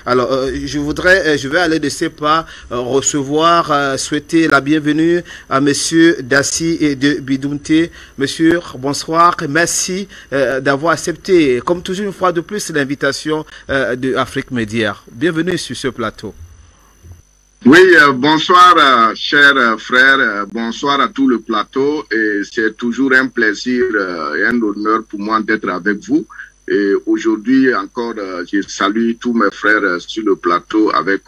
Alors, je vais aller de ces pas souhaiter la bienvenue à Monsieur Dassi et de Bidounte. Monsieur, bonsoir. Merci d'avoir accepté, comme toujours une fois de plus, l'invitation de Afrique Média. Bienvenue sur ce plateau. Oui, bonsoir, chers frères, bonsoir à tout le plateau. Et c'est toujours un plaisir et un honneur pour moi d'être avec vous. Et aujourd'hui encore, je salue tous mes frères sur le plateau avec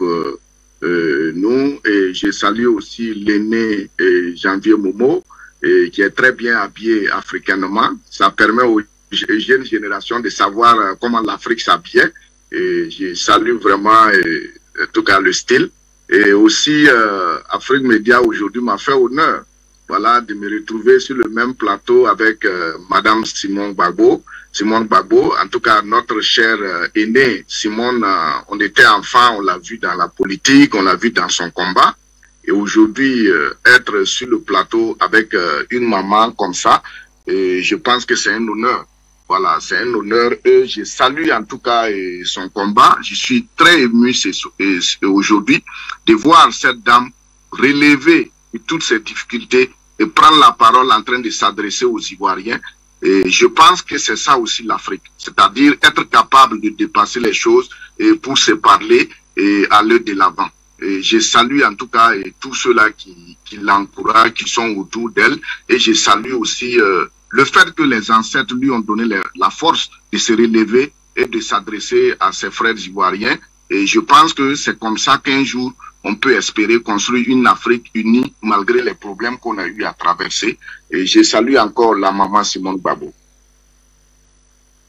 nous. Et je salue aussi l'aîné Janvier Momo, qui est très bien habillé africainement. Ça permet aux jeunes générations de savoir comment l'Afrique s'habille. Et je salue vraiment, en tout cas, le style. Et aussi, Afrique Média aujourd'hui m'a fait honneur, voilà, de me retrouver sur le même plateau avec Madame Simone Gbagbo. Simone Gbagbo, en tout cas, notre cher aîné, Simone, on était enfant, on l'a vu dans la politique, on l'a vu dans son combat. Et aujourd'hui, être sur le plateau avec une maman comme ça, et je pense que c'est un honneur. Voilà, c'est un honneur. Et je salue en tout cas son combat. Je suis très ému aujourd'hui de voir cette dame relever toutes ces difficultés et prendre la parole en train de s'adresser aux Ivoiriens. Et je pense que c'est ça aussi l'Afrique, c'est-à-dire être capable de dépasser les choses et pour se parler et aller de l'avant. Et je salue en tout cas tous ceux-là qui l'encouragent, qui sont autour d'elle. Et je salue aussi le fait que les ancêtres lui ont donné la force de se relever et de s'adresser à ses frères ivoiriens. Et je pense que c'est comme ça qu'un jour, on peut espérer construire une Afrique unie malgré les problèmes qu'on a eu à traverser. Et je salue encore la maman Simone Gbagbo.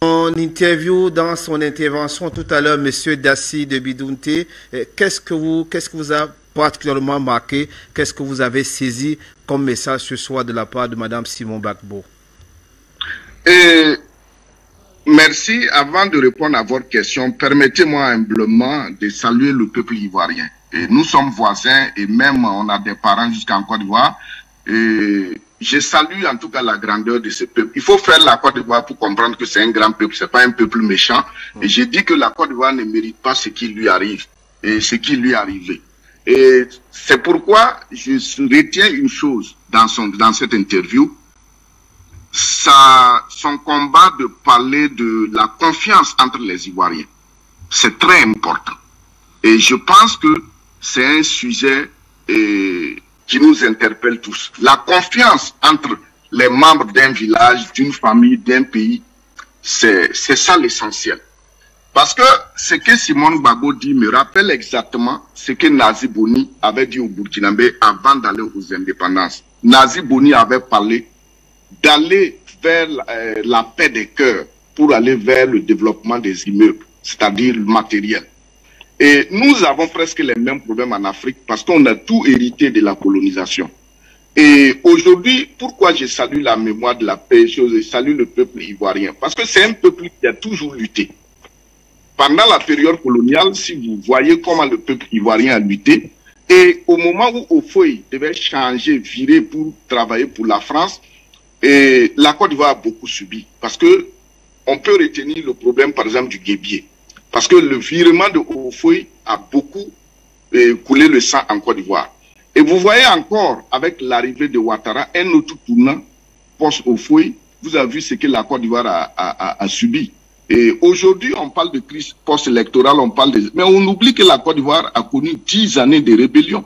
En interview, dans son intervention tout à l'heure, Monsieur Dassi de Bidounte, qu'est-ce que vous a particulièrement marqué? Qu'est-ce que vous avez saisi comme message ce soir de la part de Madame Simone Gbagbo? Merci. Avant de répondre à votre question, permettez-moi humblement de saluer le peuple ivoirien. Et nous sommes voisins et même on a des parents jusqu'en Côte d'Ivoire. Et je salue en tout cas la grandeur de ce peuple. Il faut faire la Côte d'Ivoire pour comprendre que c'est un grand peuple, c'est pas un peuple méchant. Et j'ai dit que la Côte d'Ivoire ne mérite pas ce qui lui arrive et ce qui lui est arrivé. Et c'est pourquoi je retiens une chose dans cette interview. Son combat de parler de la confiance entre les Ivoiriens, c'est très important. Et je pense que c'est un sujet qui nous interpelle tous. La confiance entre les membres d'un village, d'une famille, d'un pays, c'est ça l'essentiel. Parce que ce que Simone Gbagbo dit me rappelle exactement ce que Nazi Boni avait dit au Burkinabé avant d'aller aux indépendances. Nazi Boni avait parlé d'aller vers la paix des cœurs pour aller vers le développement des immeubles, c'est-à-dire le matériel. Et nous avons presque les mêmes problèmes en Afrique parce qu'on a tout hérité de la colonisation. Et aujourd'hui, pourquoi je salue la mémoire de la paix, je salue le peuple ivoirien? Parce que c'est un peuple qui a toujours lutté. Pendant la période coloniale, si vous voyez comment le peuple ivoirien a lutté, et au moment où Ofoy devait changer, virer pour travailler pour la France, et la Côte d'Ivoire a beaucoup subi. Parce que on peut retenir le problème, par exemple, du guébier. Parce que le virement de Ofoy a beaucoup coulé le sang en Côte d'Ivoire. Et vous voyez encore, avec l'arrivée de Ouattara, un autre tournant post-Ofoy, vous avez vu ce que la Côte d'Ivoire a subi. Et aujourd'hui, on parle de crise post-électorale, mais on oublie que la Côte d'Ivoire a connu 10 années de rébellion.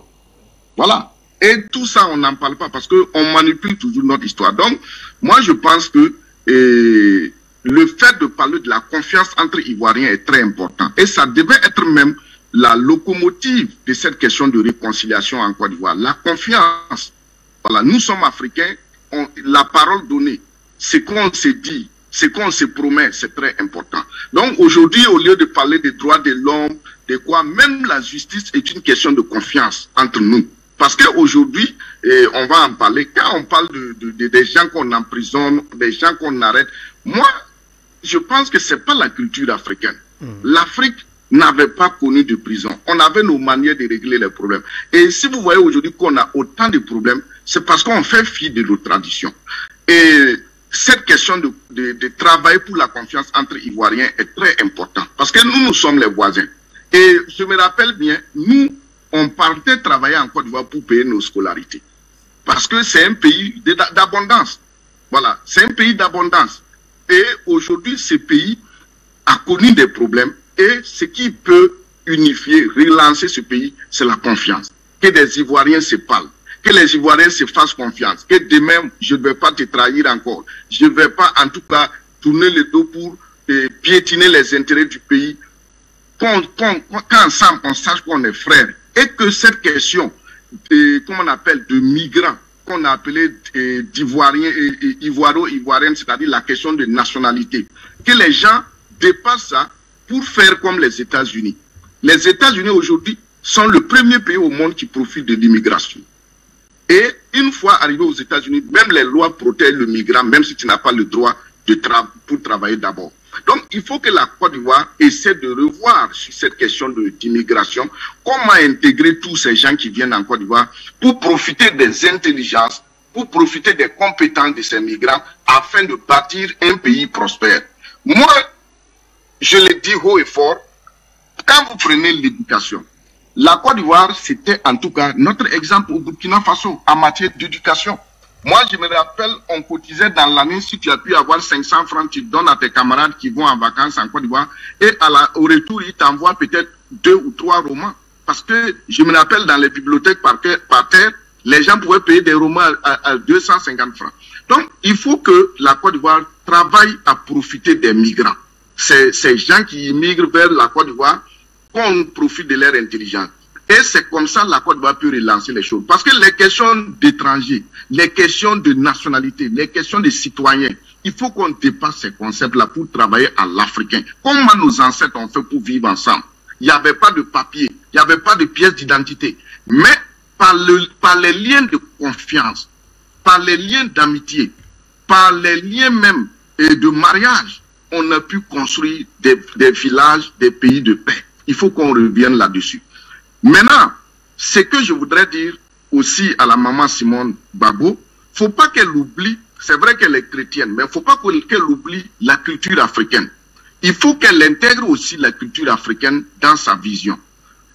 Voilà. Et tout ça, on n'en parle pas parce qu'on manipule toujours notre histoire. Donc, moi, je pense que le fait de parler de la confiance entre Ivoiriens est très important. Et ça devait être même la locomotive de cette question de réconciliation en Côte d'Ivoire. La confiance. Voilà, nous sommes Africains, la parole donnée, ce qu'on se dit, ce qu'on se promet, c'est très important. Donc, aujourd'hui, au lieu de parler des droits de l'homme, de quoi, même la justice est une question de confiance entre nous. Parce qu'aujourd'hui, on va en parler, quand on parle des gens qu'on emprisonne, des gens qu'on arrête, moi, je pense que ce n'est pas la culture africaine. L'Afrique n'avait pas connu de prison. On avait nos manières de régler les problèmes. Et si vous voyez aujourd'hui qu'on a autant de problèmes, c'est parce qu'on fait fi de nos traditions. Et cette question de travailler pour la confiance entre Ivoiriens est très importante. Parce que nous sommes les voisins. Et je me rappelle bien, nous, on partait travailler en Côte d'Ivoire pour payer nos scolarités. Parce que c'est un pays d'abondance. Voilà, c'est un pays d'abondance. Et aujourd'hui, ce pays a connu des problèmes. Et ce qui peut unifier, relancer ce pays, c'est la confiance. Que des Ivoiriens se parlent. Que les Ivoiriens se fassent confiance. Que demain, je ne vais pas te trahir encore. Je ne vais pas, en tout cas, tourner le dos pour piétiner les intérêts du pays. Qu'ensemble, on sache qu'on est frères. Et que cette question, comment on appelle, de migrants, qu'on a appelé d'Ivoiriens et Ivoiro-Ivoiriennes, c'est-à-dire la question de nationalité, que les gens dépassent ça pour faire comme les États-Unis. Les États-Unis aujourd'hui sont le premier pays au monde qui profite de l'immigration. Et une fois arrivé aux États-Unis, même les lois protègent le migrant, même si tu n'as pas le droit pour travailler d'abord. Donc, il faut que la Côte d'Ivoire essaie de revoir sur cette question d'immigration, comment intégrer tous ces gens qui viennent en Côte d'Ivoire pour profiter des intelligences, pour profiter des compétences de ces migrants, afin de bâtir un pays prospère. Moi, je le dis haut et fort, quand vous prenez l'éducation, la Côte d'Ivoire, c'était en tout cas notre exemple au Burkina Faso en matière d'éducation. Moi, je me rappelle, on cotisait dans l'année, si tu as pu avoir 500 francs, tu donnes à tes camarades qui vont en vacances en Côte d'Ivoire, et au retour, ils t'envoient peut-être 2 ou 3 romans. Parce que je me rappelle, dans les bibliothèques par terre, les gens pouvaient payer des romans à 250 francs. Donc, il faut que la Côte d'Ivoire travaille à profiter des migrants. Ces gens qui immigrent vers la Côte d'Ivoire, qu'on profite de leur intelligence. Et c'est comme ça que la Côte d'Ivoire peut relancer les choses. Parce que les questions d'étrangers, les questions de nationalité, les questions de citoyens, il faut qu'on dépasse ces concepts-là pour travailler à l'africain. Comment nos ancêtres ont fait pour vivre ensemble? Il n'y avait pas de papier, il n'y avait pas de pièce d'identité. Mais par les liens de confiance, par les liens d'amitié, par les liens même de mariage, on a pu construire des villages, des pays de paix. Il faut qu'on revienne là-dessus. Maintenant, ce que je voudrais dire aussi à la maman Simone Gbagbo, faut pas qu'elle oublie, c'est vrai qu'elle est chrétienne, mais il faut pas qu'elle oublie la culture africaine. Il faut qu'elle intègre aussi la culture africaine dans sa vision.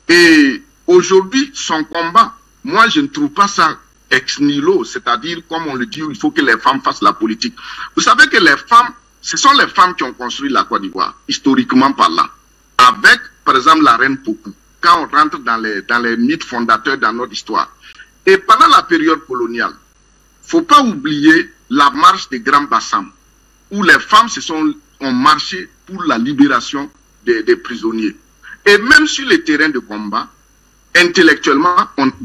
Et aujourd'hui, son combat, moi je ne trouve pas ça ex nihilo, c'est-à-dire, comme on le dit, il faut que les femmes fassent la politique. Vous savez que les femmes, ce sont les femmes qui ont construit la Côte d'Ivoire, historiquement parlant. Avec, par exemple, la reine Pokou, quand on rentre dans les mythes fondateurs dans notre histoire. Et pendant la période coloniale, faut pas oublier la marche des Grands Bassam, où les femmes ont marché pour la libération des prisonniers. Et même sur les terrains de combat, intellectuellement,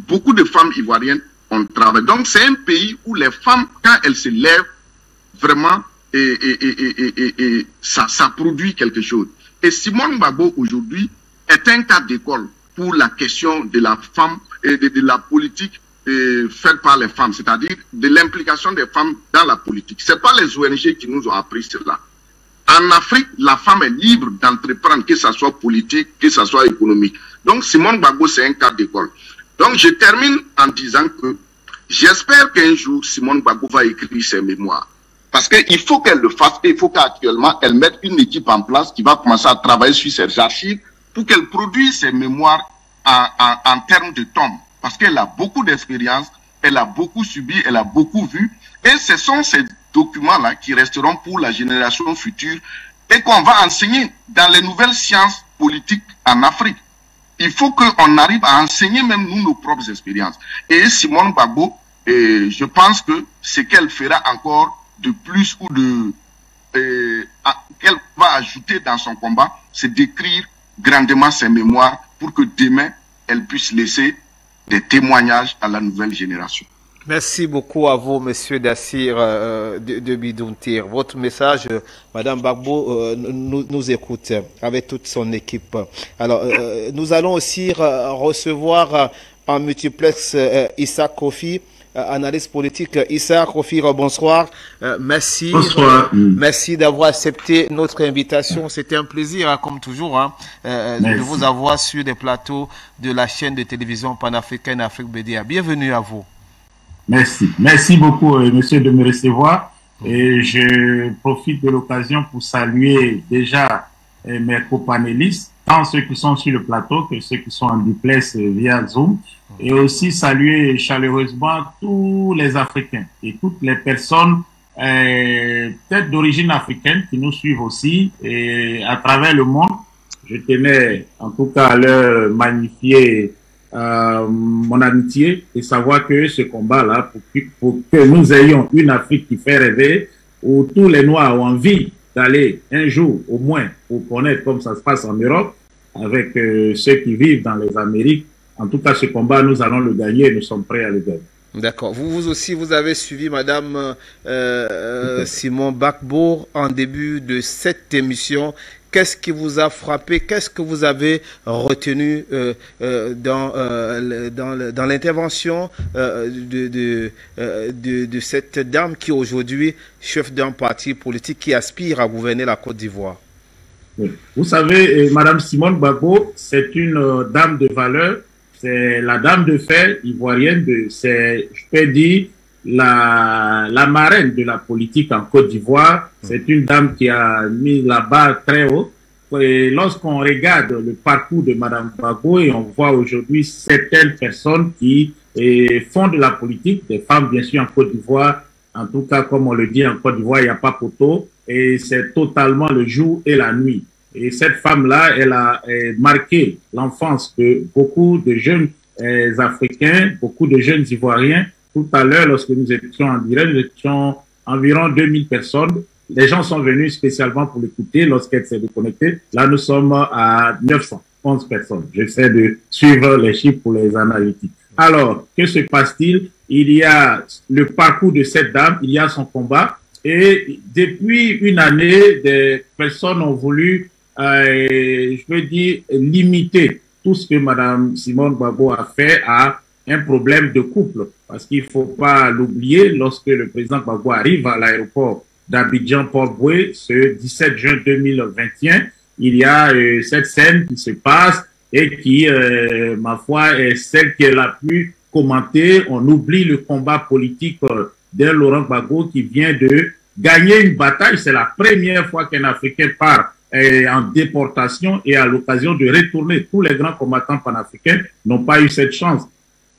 beaucoup de femmes ivoiriennes ont travaillé. Donc c'est un pays où les femmes, quand elles se lèvent, vraiment, ça produit quelque chose. Et Simone Gbagbo aujourd'hui est un cas d'école pour la question de la femme et de la politique faite par les femmes, c'est-à-dire de l'implication des femmes dans la politique. Ce n'est pas les ONG qui nous ont appris cela. En Afrique, la femme est libre d'entreprendre, que ce soit politique, que ce soit économique. Donc Simone Gbagbo, c'est un cas d'école. Donc je termine en disant que j'espère qu'un jour, Simone Gbagbo va écrire ses mémoires. Parce qu'il faut qu'elle le fasse et il faut qu'actuellement, elle mette une équipe en place qui va commencer à travailler sur ses archives pour qu'elle produise ses mémoires en termes de tomes. Parce qu'elle a beaucoup d'expérience, elle a beaucoup subi, elle a beaucoup vu. Et ce sont ces documents-là qui resteront pour la génération future et qu'on va enseigner dans les nouvelles sciences politiques en Afrique. Il faut qu'on arrive à enseigner même nous nos propres expériences. Et Simone Gbagbo, je pense que ce qu'elle fera encore de plus ou qu'elle va ajouter dans son combat, c'est d'écrire grandement ses mémoires pour que demain, elle puisse laisser des témoignages à la nouvelle génération. Merci beaucoup à vous, Monsieur Dassir de Biduntir. Votre message, Madame Gbagbo nous écoute avec toute son équipe. Alors, nous allons aussi recevoir en multiplex Issa Kofi, analyste politique. Issa Kofi, bonsoir. Merci. Bonsoir. Merci d'avoir accepté notre invitation. C'était un plaisir, comme toujours, de vous avoir sur des plateaux de la chaîne de télévision panafricaine Afrique BDA. Bienvenue à vous. Merci. Merci beaucoup, monsieur, de me recevoir. Et je profite de l'occasion pour saluer déjà mes copanélistes tant ceux qui sont sur le plateau que ceux qui sont en duplex via Zoom, et aussi saluer chaleureusement tous les Africains et toutes les personnes peut-être d'origine africaine qui nous suivent aussi et à travers le monde. Je tenais en tout cas à leur magnifier mon amitié et savoir que ce combat-là, pour que nous ayons une Afrique qui fait rêver, où tous les Noirs ont envie d'aller un jour au moins pour connaître comme ça se passe en Europe, avec ceux qui vivent dans les Amériques. En tout cas, ce combat, nous allons le gagner et nous sommes prêts à le gagner. D'accord. Vous aussi, vous avez suivi Madame Simone Gbagbo en début de cette émission. Qu'est-ce qui vous a frappé? Qu'est-ce que vous avez retenu dans l'intervention de cette dame qui est aujourd'hui chef d'un parti politique qui aspire à gouverner la Côte d'Ivoire? Oui. Vous savez, Madame Simone Gbagbo, c'est une dame de valeur. C'est la dame de fer ivoirienne, c'est, je peux dire, la marraine de la politique en Côte d'Ivoire. C'est une dame qui a mis la barre très haut. Et lorsqu'on regarde le parcours de Madame Gbagbo et on voit aujourd'hui certaines personnes qui font de la politique, des femmes bien sûr en Côte d'Ivoire, en tout cas comme on le dit en Côte d'Ivoire, il n'y a pas poteau et c'est totalement le jour et la nuit. Et cette femme-là, elle a marqué l'enfance de beaucoup de jeunes Africains, beaucoup de jeunes Ivoiriens. Tout à l'heure, lorsque nous étions en direct, nous étions environ 2000 personnes. Les gens sont venus spécialement pour l'écouter lorsqu'elle s'est déconnectée. Là, nous sommes à 911 personnes. J'essaie de suivre les chiffres pour les analytiques. Alors, que se passe-t-il? Il y a le parcours de cette dame, il y a son combat. Et depuis une année, des personnes ont voulu je veux dire, limiter tout ce que Madame Simone Gbagbo a fait à un problème de couple. Parce qu'il ne faut pas l'oublier, lorsque le président Gbagbo arrive à l'aéroport d'Abidjan-Port-Boué, ce 17 juin 2021, il y a cette scène qui se passe et qui, ma foi, est celle qu'elle a pu commenter. On oublie le combat politique d'un Laurent Gbagbo qui vient de gagner une bataille. C'est la première fois qu'un Africain part en déportation et à l'occasion de retourner. Tous les grands combattants panafricains n'ont pas eu cette chance.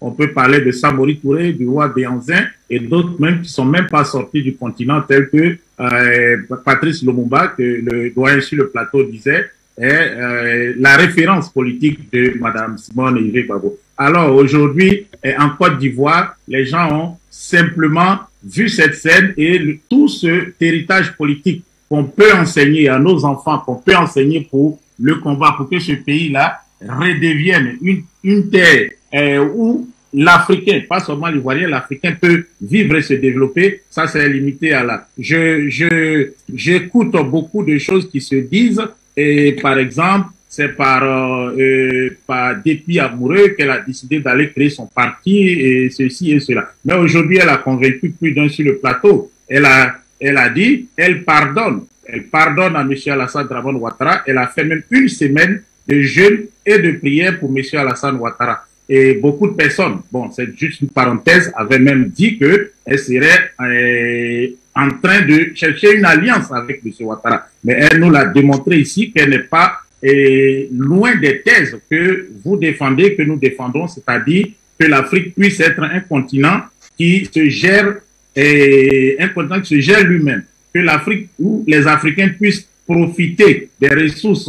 On peut parler de Samori Touré, du roi Béhanzin et d'autres même qui sont même pas sortis du continent, tels que Patrice Lumumba, que le doyen sur le plateau disait, est la référence politique de Madame Simone Gbagbo. Alors aujourd'hui, en Côte d'Ivoire, les gens ont simplement vu cette scène et tout ce héritage politique qu'on peut enseigner à nos enfants, qu'on peut enseigner pour le combat, pour que ce pays-là redevienne une terre où l'Africain, pas seulement l'Ivoirien, l'Africain peut vivre et se développer. Ça, c'est limité à là. J'écoute beaucoup de choses qui se disent et par exemple, c'est par dépit amoureux qu'elle a décidé d'aller créer son parti et ceci et cela. Mais aujourd'hui, elle a convaincu plus d'un sur le plateau. Elle a dit, elle pardonne à M. Alassane Dramane Ouattara. Elle a fait même une semaine de jeûne et de prière pour M. Alassane Ouattara. Et beaucoup de personnes, bon, c'est juste une parenthèse, avaient même dit que elle serait en train de chercher une alliance avec M. Ouattara. Mais elle nous l'a démontré ici qu'elle n'est pas loin des thèses que vous défendez, que nous défendons, c'est-à-dire que l'Afrique puisse être un continent qui se gère un continent qui se gère lui-même, que l'Afrique, où les Africains puissent profiter des ressources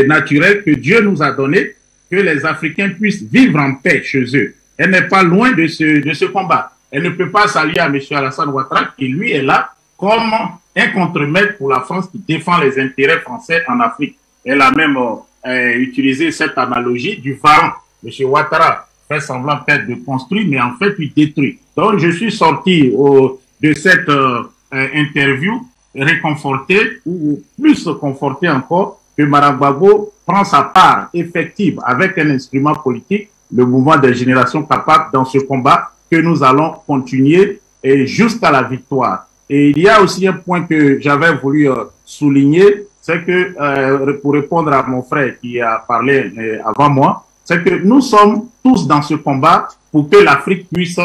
naturelles que Dieu nous a données, que les Africains puissent vivre en paix chez eux. Elle n'est pas loin de ce combat. Elle ne peut pas s'allier à M. Alassane Ouattara, qui lui est là comme un contre-maître pour la France qui défend les intérêts français en Afrique. Elle a même utilisé cette analogie du varan. M. Ouattara fait semblant peut-être de construire, mais en fait, il détruit. Donc, je suis sorti de cette interview réconforté, ou plus conforté encore, que Mme Gbagbo prend sa part effective avec un instrument politique, le mouvement des générations capables dans ce combat que nous allons continuer et jusqu'à la victoire. Et il y a aussi un point que j'avais voulu souligner, c'est que, pour répondre à mon frère qui a parlé avant moi, c'est que nous sommes tous dans ce combat pour que l'Afrique puisse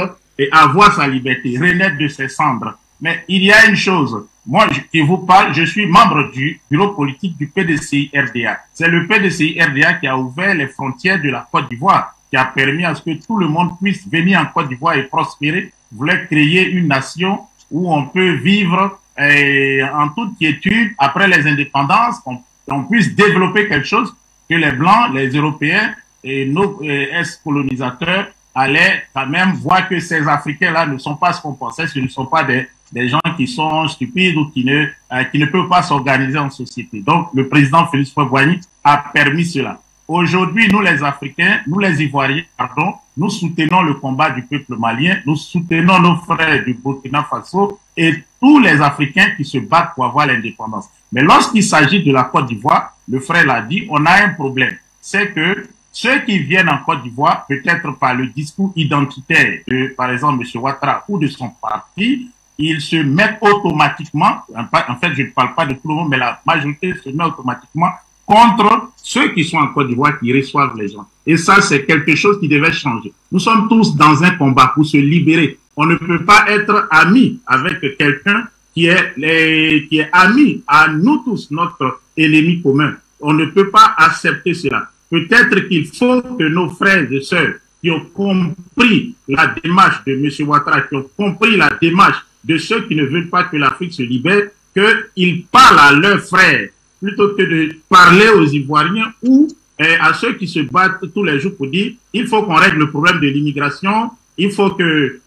avoir sa liberté, renaître de ses cendres. Mais il y a une chose. Moi, qui vous parle, je suis membre du bureau politique du PDCI-RDA. C'est le PDCI-RDA qui a ouvert les frontières de la Côte d'Ivoire, qui a permis à ce que tout le monde puisse venir en Côte d'Ivoire et prospérer. Voulait créer une nation où on peut vivre en toute quiétude après les indépendances, qu'on puisse développer quelque chose que les Blancs, les Européens et nos ex-colonisateurs allaient quand même voir que ces Africains-là ne sont pas ce qu'on pensait, ce ne sont pas des gens qui sont stupides ou qui ne peuvent pas s'organiser en société. Donc, le président Félix Houphouët-Boigny a permis cela. Aujourd'hui, nous les Africains, nous les Ivoiriens, pardon, nous soutenons le combat du peuple malien, nous soutenons nos frères du Burkina Faso et tous les Africains qui se battent pour avoir l'indépendance. Mais lorsqu'il s'agit de la Côte d'Ivoire, le frère l'a dit, on a un problème. C'est que ceux qui viennent en Côte d'Ivoire, peut-être par le discours identitaire de, par exemple, M. Ouattara ou de son parti, ils se mettent automatiquement, en fait, je ne parle pas de tout le monde, mais la majorité se met automatiquement contre ceux qui sont en Côte d'Ivoire, qui reçoivent les gens. Et ça, c'est quelque chose qui devait changer. Nous sommes tous dans un combat pour se libérer. On ne peut pas être ami avec quelqu'un qui est ami à nous tous, notre ennemi commun. On ne peut pas accepter cela. Peut-être qu'il faut que nos frères et sœurs qui ont compris la démarche de M. Ouattara, qui ont compris la démarche de ceux qui ne veulent pas que l'Afrique se libère, qu'ils parlent à leurs frères plutôt que de parler aux Ivoiriens ou à ceux qui se battent tous les jours pour dire il faut qu'on règle le problème de l'immigration, il faut que,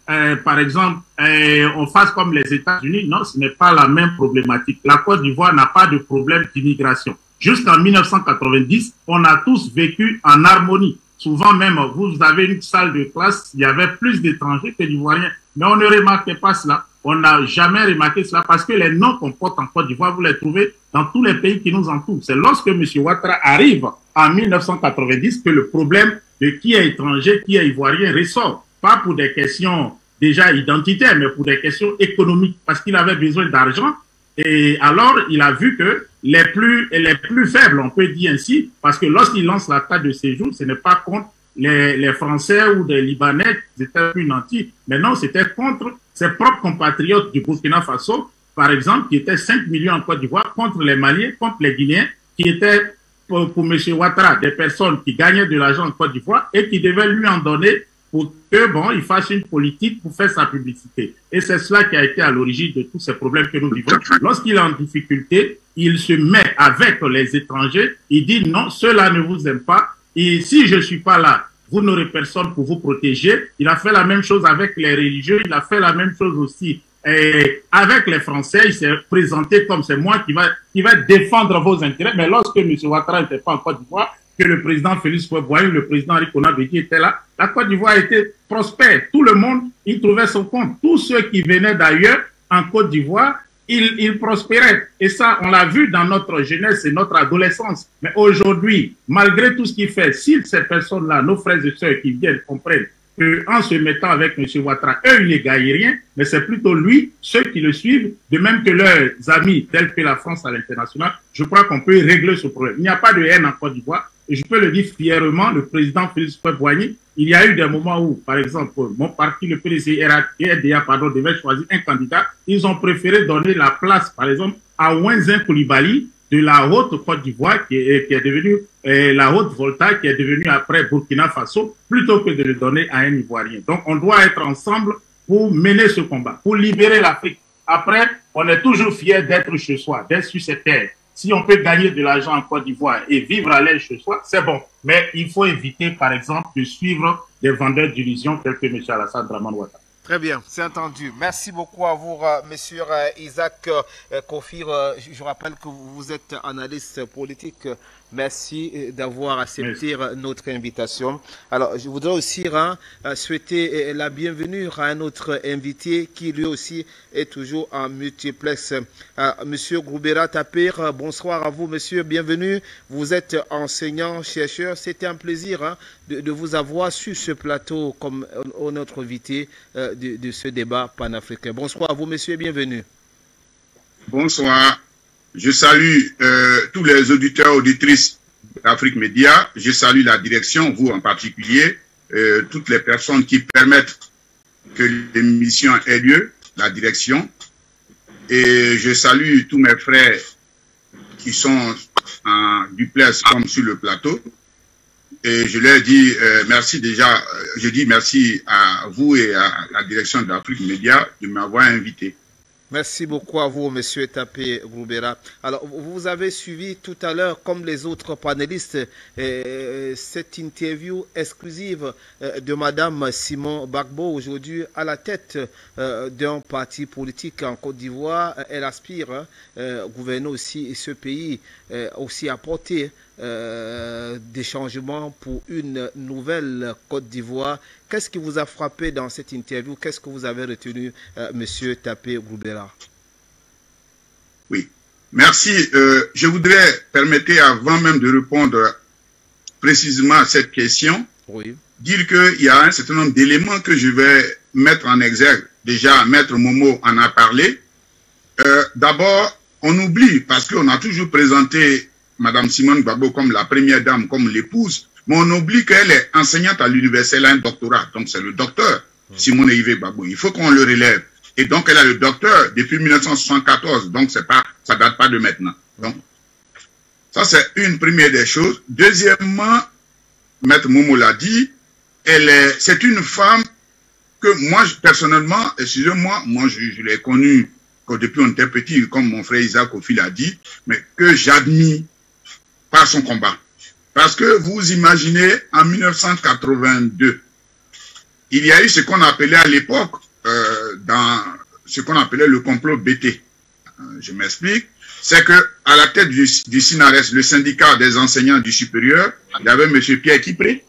par exemple, on fasse comme les États-Unis. Non, ce n'est pas la même problématique. La Côte d'Ivoire n'a pas de problème d'immigration. Jusqu'en 1990, on a tous vécu en harmonie. Souvent même, vous avez une salle de classe, il y avait plus d'étrangers que d'Ivoiriens. Mais on ne remarquait pas cela. On n'a jamais remarqué cela parce que les noms qu'on porte en Côte d'Ivoire, vous les trouvez dans tous les pays qui nous entourent. C'est lorsque M. Ouattara arrive en 1990 que le problème de qui est étranger, qui est ivoirien ressort. Pas pour des questions déjà identitaires, mais pour des questions économiques, parce qu'il avait besoin d'argent. Et alors, il a vu que les plus faibles, on peut dire ainsi, parce que lorsqu'il lance la carte de séjour, ce n'est pas contre les Français ou des Libanais qui étaient plus nantis, mais non, c'était contre ses propres compatriotes du Burkina Faso, par exemple, qui étaient 5 millions en Côte d'Ivoire, contre les Maliens, contre les Guinéens, qui étaient, pour M. Ouattara, des personnes qui gagnaient de l'argent en Côte d'Ivoire et qui devaient lui en donner pour que, bon, il fasse une politique pour faire sa publicité. Et c'est cela qui a été à l'origine de tous ces problèmes que nous vivons. Lorsqu'il est en difficulté, il se met avec les étrangers, il dit non, ceux-là ne vous aiment pas, et si je suis pas là, vous n'aurez personne pour vous protéger. Il a fait la même chose avec les religieux, il a fait la même chose aussi avec les Français. Il s'est présenté comme c'est moi qui va défendre vos intérêts. Mais lorsque M. Ouattara n'était pas en Côte d'Ivoire, que le président Félix Houphouët-Boigny, le président Henri Konan Bédié était là, la Côte d'Ivoire était prospère. Tout le monde y trouvait son compte. Tous ceux qui venaient d'ailleurs en Côte d'Ivoire, ils prospéraient. Et ça, on l'a vu dans notre jeunesse et notre adolescence. Mais aujourd'hui, malgré tout ce qu'il fait, si ces personnes-là, nos frères et sœurs qui viennent, comprennent qu'en se mettant avec M. Ouattara, eux, ils ne gagnent rien, mais c'est plutôt lui, ceux qui le suivent, de même que leurs amis, tels que la France à l'international, je crois qu'on peut régler ce problème. Il n'y a pas de haine en Côte d'Ivoire. Et je peux le dire fièrement, le président Félix Houphouët-Boigny, il y a eu des moments où, par exemple, mon parti, le PDCI-RDA, pardon, devait choisir un candidat. Ils ont préféré donner la place, par exemple, à Ouenzin Coulibaly de la Haute-Côte d'Ivoire, qui est devenue la Haute-Volta, qui est devenue après Burkina Faso, plutôt que de le donner à un Ivoirien. Donc, on doit être ensemble pour mener ce combat, pour libérer l'Afrique. Après, on est toujours fiers d'être chez soi, d'être sur cette terre. Si on peut gagner de l'argent en Côte d'Ivoire et vivre à l'aise chez soi, c'est bon. Mais il faut éviter, par exemple, de suivre des vendeurs d'illusions tels que M. Alassane Dramane Ouattara. Très bien, c'est entendu. Merci beaucoup à vous, monsieur Isaac Kofir. Je rappelle que vous êtes analyste politique. Merci d'avoir accepté notre invitation. Alors, je voudrais aussi souhaiter la bienvenue à un autre invité qui lui aussi est toujours en multiplex. Monsieur Groubera Tapir, bonsoir à vous, monsieur. Bienvenue. Vous êtes enseignant, chercheur. C'était un plaisir de vous avoir sur ce plateau comme notre invité de ce débat panafricain. Bonsoir à vous, monsieur. Bienvenue. Bonsoir. Je salue tous les auditeurs, auditrices d'Afrique Média. Je salue la direction, vous en particulier, toutes les personnes qui permettent que l'émission ait lieu, la direction, Et je salue tous mes frères qui sont en duplex comme sur le plateau. Et je leur dis merci déjà, je dis merci à vous et à la direction d'Afrique Média de m'avoir invité. Merci beaucoup à vous, Monsieur Tapé Groumbera. Alors, vous avez suivi tout à l'heure, comme les autres panélistes, cette interview exclusive de Madame Simone Gbagbo, aujourd'hui à la tête d'un parti politique en Côte d'Ivoire. Elle aspire à gouverner aussi ce pays, aussi apporter des changements pour une nouvelle Côte d'Ivoire. Qu'est-ce qui vous a frappé dans cette interview? Qu'est-ce que vous avez retenu, Monsieur Tapé Groumbera? Oui, merci. Je voudrais, permettez avant même de répondre précisément à cette question, oui, dire qu'il y a un certain nombre d'éléments que je vais mettre en exergue. Déjà, Maître Momo en a parlé. D'abord, on oublie, parce qu'on a toujours présenté Madame Simone Gbagbo comme la première dame, comme l'épouse, mais on oublie qu'elle est enseignante à l'université, elle a un doctorat, donc c'est le docteur Simone Yves Gbagbo. Il faut qu'on le relève. Et donc elle a le docteur depuis 1974, donc c'est pas, ça date pas de maintenant. Donc ça c'est une première des choses. Deuxièmement, Maître Momo l'a dit, c'est une femme que moi personnellement, excusez-moi, moi je l'ai connue depuis on était petit, comme mon frère Isaac Ofi l'a dit, mais que j'admire par son combat. Parce que vous imaginez, en 1982, il y a eu ce qu'on appelait à l'époque, dans ce qu'on appelait le complot BT. Je m'explique. C'est que à la tête du SINARES, le syndicat des enseignants du supérieur, il y avait M. Pierre Kipré.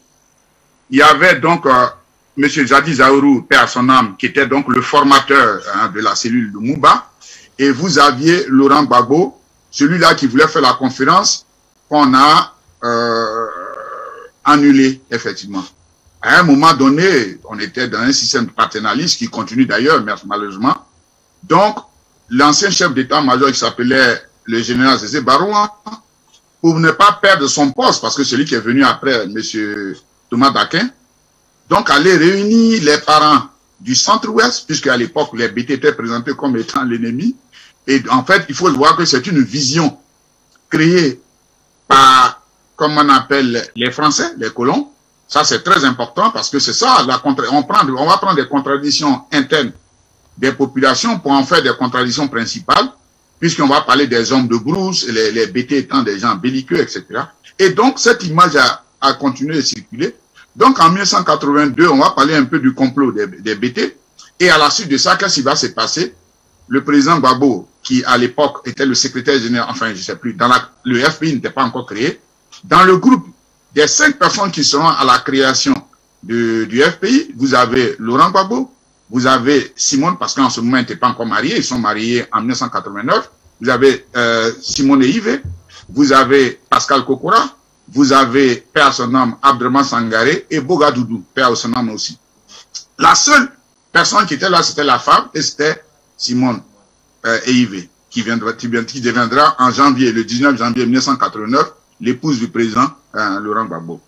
Il y avait donc M. Jadi Zaourou, père à son âme, qui était donc le formateur de la cellule de Mouba. Et vous aviez Laurent Gbagbo, celui-là qui voulait faire la conférence, qu'on a annulé, effectivement. À un moment donné, on était dans un système paternaliste qui continue d'ailleurs, malheureusement. Donc, l'ancien chef d'état-major qui s'appelait le général Zézé Baroua, pour ne pas perdre son poste, parce que celui qui est venu après, M. Thomas Daquin, donc aller réunir les parents du centre-ouest, puisque à l'époque, les BT étaient présentés comme étant l'ennemi. Et en fait, il faut voir que c'est une vision créée par, comme on appelle les Français, les colons. Ça, c'est très important parce que c'est ça, on va prendre des contradictions internes des populations pour en faire des contradictions principales, puisqu'on va parler des hommes de brousse, les BT étant des gens belliqueux, etc. Et donc, cette image a continué de circuler. Donc, en 1982, on va parler un peu du complot des BT. Et à la suite de ça, qu'est-ce qui va se passer? Le président Gbagbo, qui à l'époque était le secrétaire général, enfin, je sais plus, le FPI n'était pas encore créé, dans le groupe des 5 personnes qui seront à la création du FPI, vous avez Laurent Gbagbo, vous avez Simone, parce qu'en ce moment, ils n'étaient pas encore mariés, ils sont mariés en 1989, vous avez Simone Yves, vous avez Pascal Kokora, vous avez Père à son nom Abdraman Sangaré et Boga Doudou, Père à son nom aussi. La seule personne qui était là, c'était la femme, et c'était Simone Yves, qui deviendra en janvier, le 19 janvier 1989, l'épouse du président Laurent Gbagbo.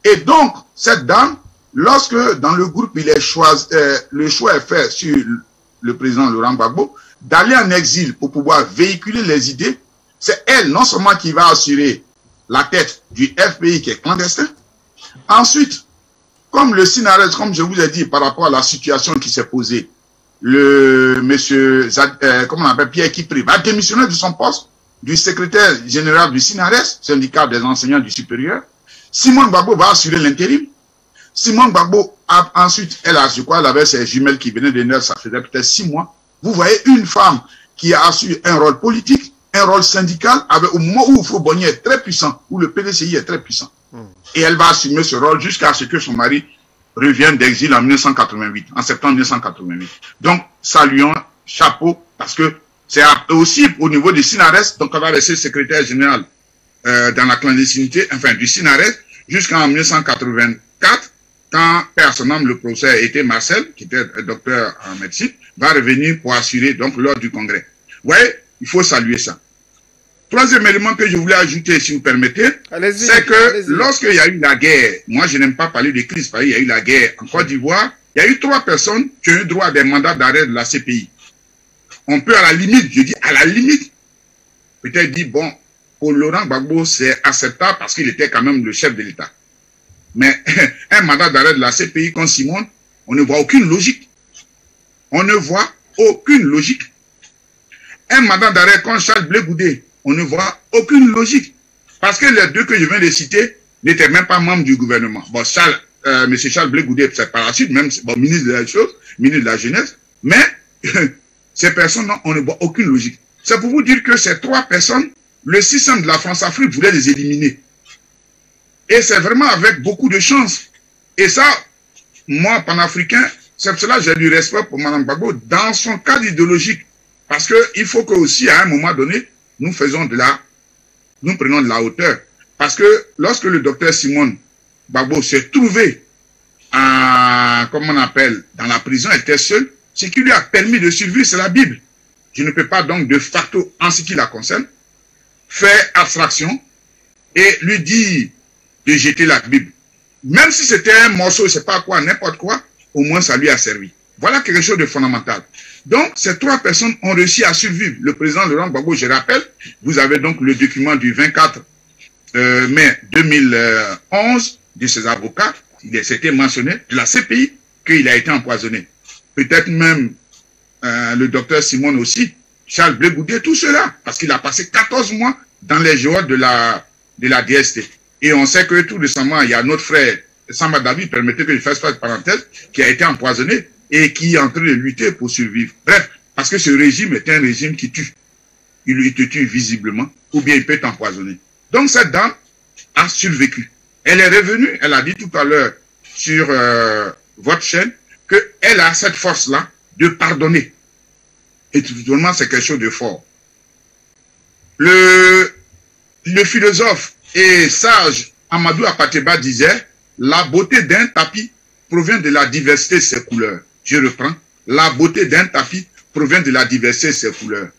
Et donc, cette dame, lorsque dans le groupe, le choix est fait sur le président Laurent Gbagbo, d'aller en exil pour pouvoir véhiculer les idées, c'est elle non seulement qui va assurer la tête du FPI qui est clandestin. Ensuite, comme le SINARES, comme je vous ai dit par rapport à la situation qui s'est posée, le monsieur, comment on appelle, Pierre Kipré, va démissionner de son poste du secrétaire général du SINARES, syndicat des enseignants du supérieur. Simone Gbagbo va assurer l'intérim. Simone Gbagbo, ensuite, elle avait ses jumelles qui venaient de naître, ça faisait peut-être 6 mois. Vous voyez une femme qui a assuré un rôle politique, un rôle syndical, au moment où Fobonnier est très puissant, où le PDCI est très puissant. Et elle va assumer ce rôle jusqu'à ce que son mari revienne d'exil en 1988, en septembre 1988. Donc, saluons, chapeau, parce que c'est aussi au niveau du SINARES, donc on va laisser le secrétaire général dans la clandestinité, enfin du SINARES, jusqu'en 1984, quand personnellement le professeur était Marcel, qui était docteur en médecine, va revenir pour assurer donc lors du congrès. Vous voyez, il faut saluer ça. Troisième élément que je voulais ajouter, si vous permettez, c'est que lorsqu'il y a eu la guerre, moi je n'aime pas parler de crise, parce qu'il y a eu la guerre en Côte d'Ivoire, il y a eu 3 personnes qui ont eu droit à des mandats d'arrêt de la CPI. on peut à la limite, je dis à la limite, peut-être dire, bon, pour Laurent Gbagbo, c'est acceptable parce qu'il était quand même le chef de l'État. Mais un mandat d'arrêt de la CPI contre Simone, on ne voit aucune logique. On ne voit aucune logique. Un mandat d'arrêt contre Charles Blé Goudé, on ne voit aucune logique. Parce que les deux que je viens de citer n'étaient même pas membres du gouvernement. Bon, M. Charles Blé Goudé, c'est par la suite, même bon, ministre de la chose, ministre de la Jeunesse, mais ces personnes, non, on ne voit aucune logique. C'est pour vous dire que ces trois personnes, le système de la France-Afrique voulait les éliminer. Et c'est vraiment avec beaucoup de chance. Et ça, moi, panafricain, c'est pour cela que j'ai du respect pour Mme Gbagbo dans son cadre idéologique. Parce qu'il faut que aussi, à un moment donné, nous prenons de la hauteur. Parce que lorsque le docteur Simone Gbagbo s'est trouvé comment on appelle, dans la prison, elle était seule, ce qui lui a permis de survivre, c'est la Bible. Je ne peux pas donc, de facto, en ce qui la concerne, faire abstraction et lui dire de jeter la Bible. Même si c'était un morceau, je ne sais pas quoi, n'importe quoi, au moins ça lui a servi. Voilà quelque chose de fondamental. Donc, ces trois personnes ont réussi à survivre. Le président Laurent Gbagbo, je rappelle, vous avez donc le document du 24 mai 2011 de ses avocats, c'était mentionné de la CPI qu'il a été empoisonné. Peut-être même le docteur Simone aussi, Charles Blé Goudé, tout cela, parce qu'il a passé 14 mois dans les geôles de la DST. Et on sait que tout récemment, il y a notre frère Samba David, permettez que je fasse une parenthèse, qui a été empoisonné et qui est en train de lutter pour survivre. Bref, parce que ce régime est un régime qui tue. Il te tue visiblement, ou bien il peut t'empoisonner. Donc cette dame a survécu. Elle est revenue, elle a dit tout à l'heure sur votre chaîne, qu'elle a cette force-là de pardonner. Et tout simplement, c'est quelque chose de fort. Le philosophe et sage Amadou Apateba disait, la beauté d'un tapis provient de la diversité de ses couleurs. Je reprends, la beauté d'un tapis provient de la diversité de ses couleurs.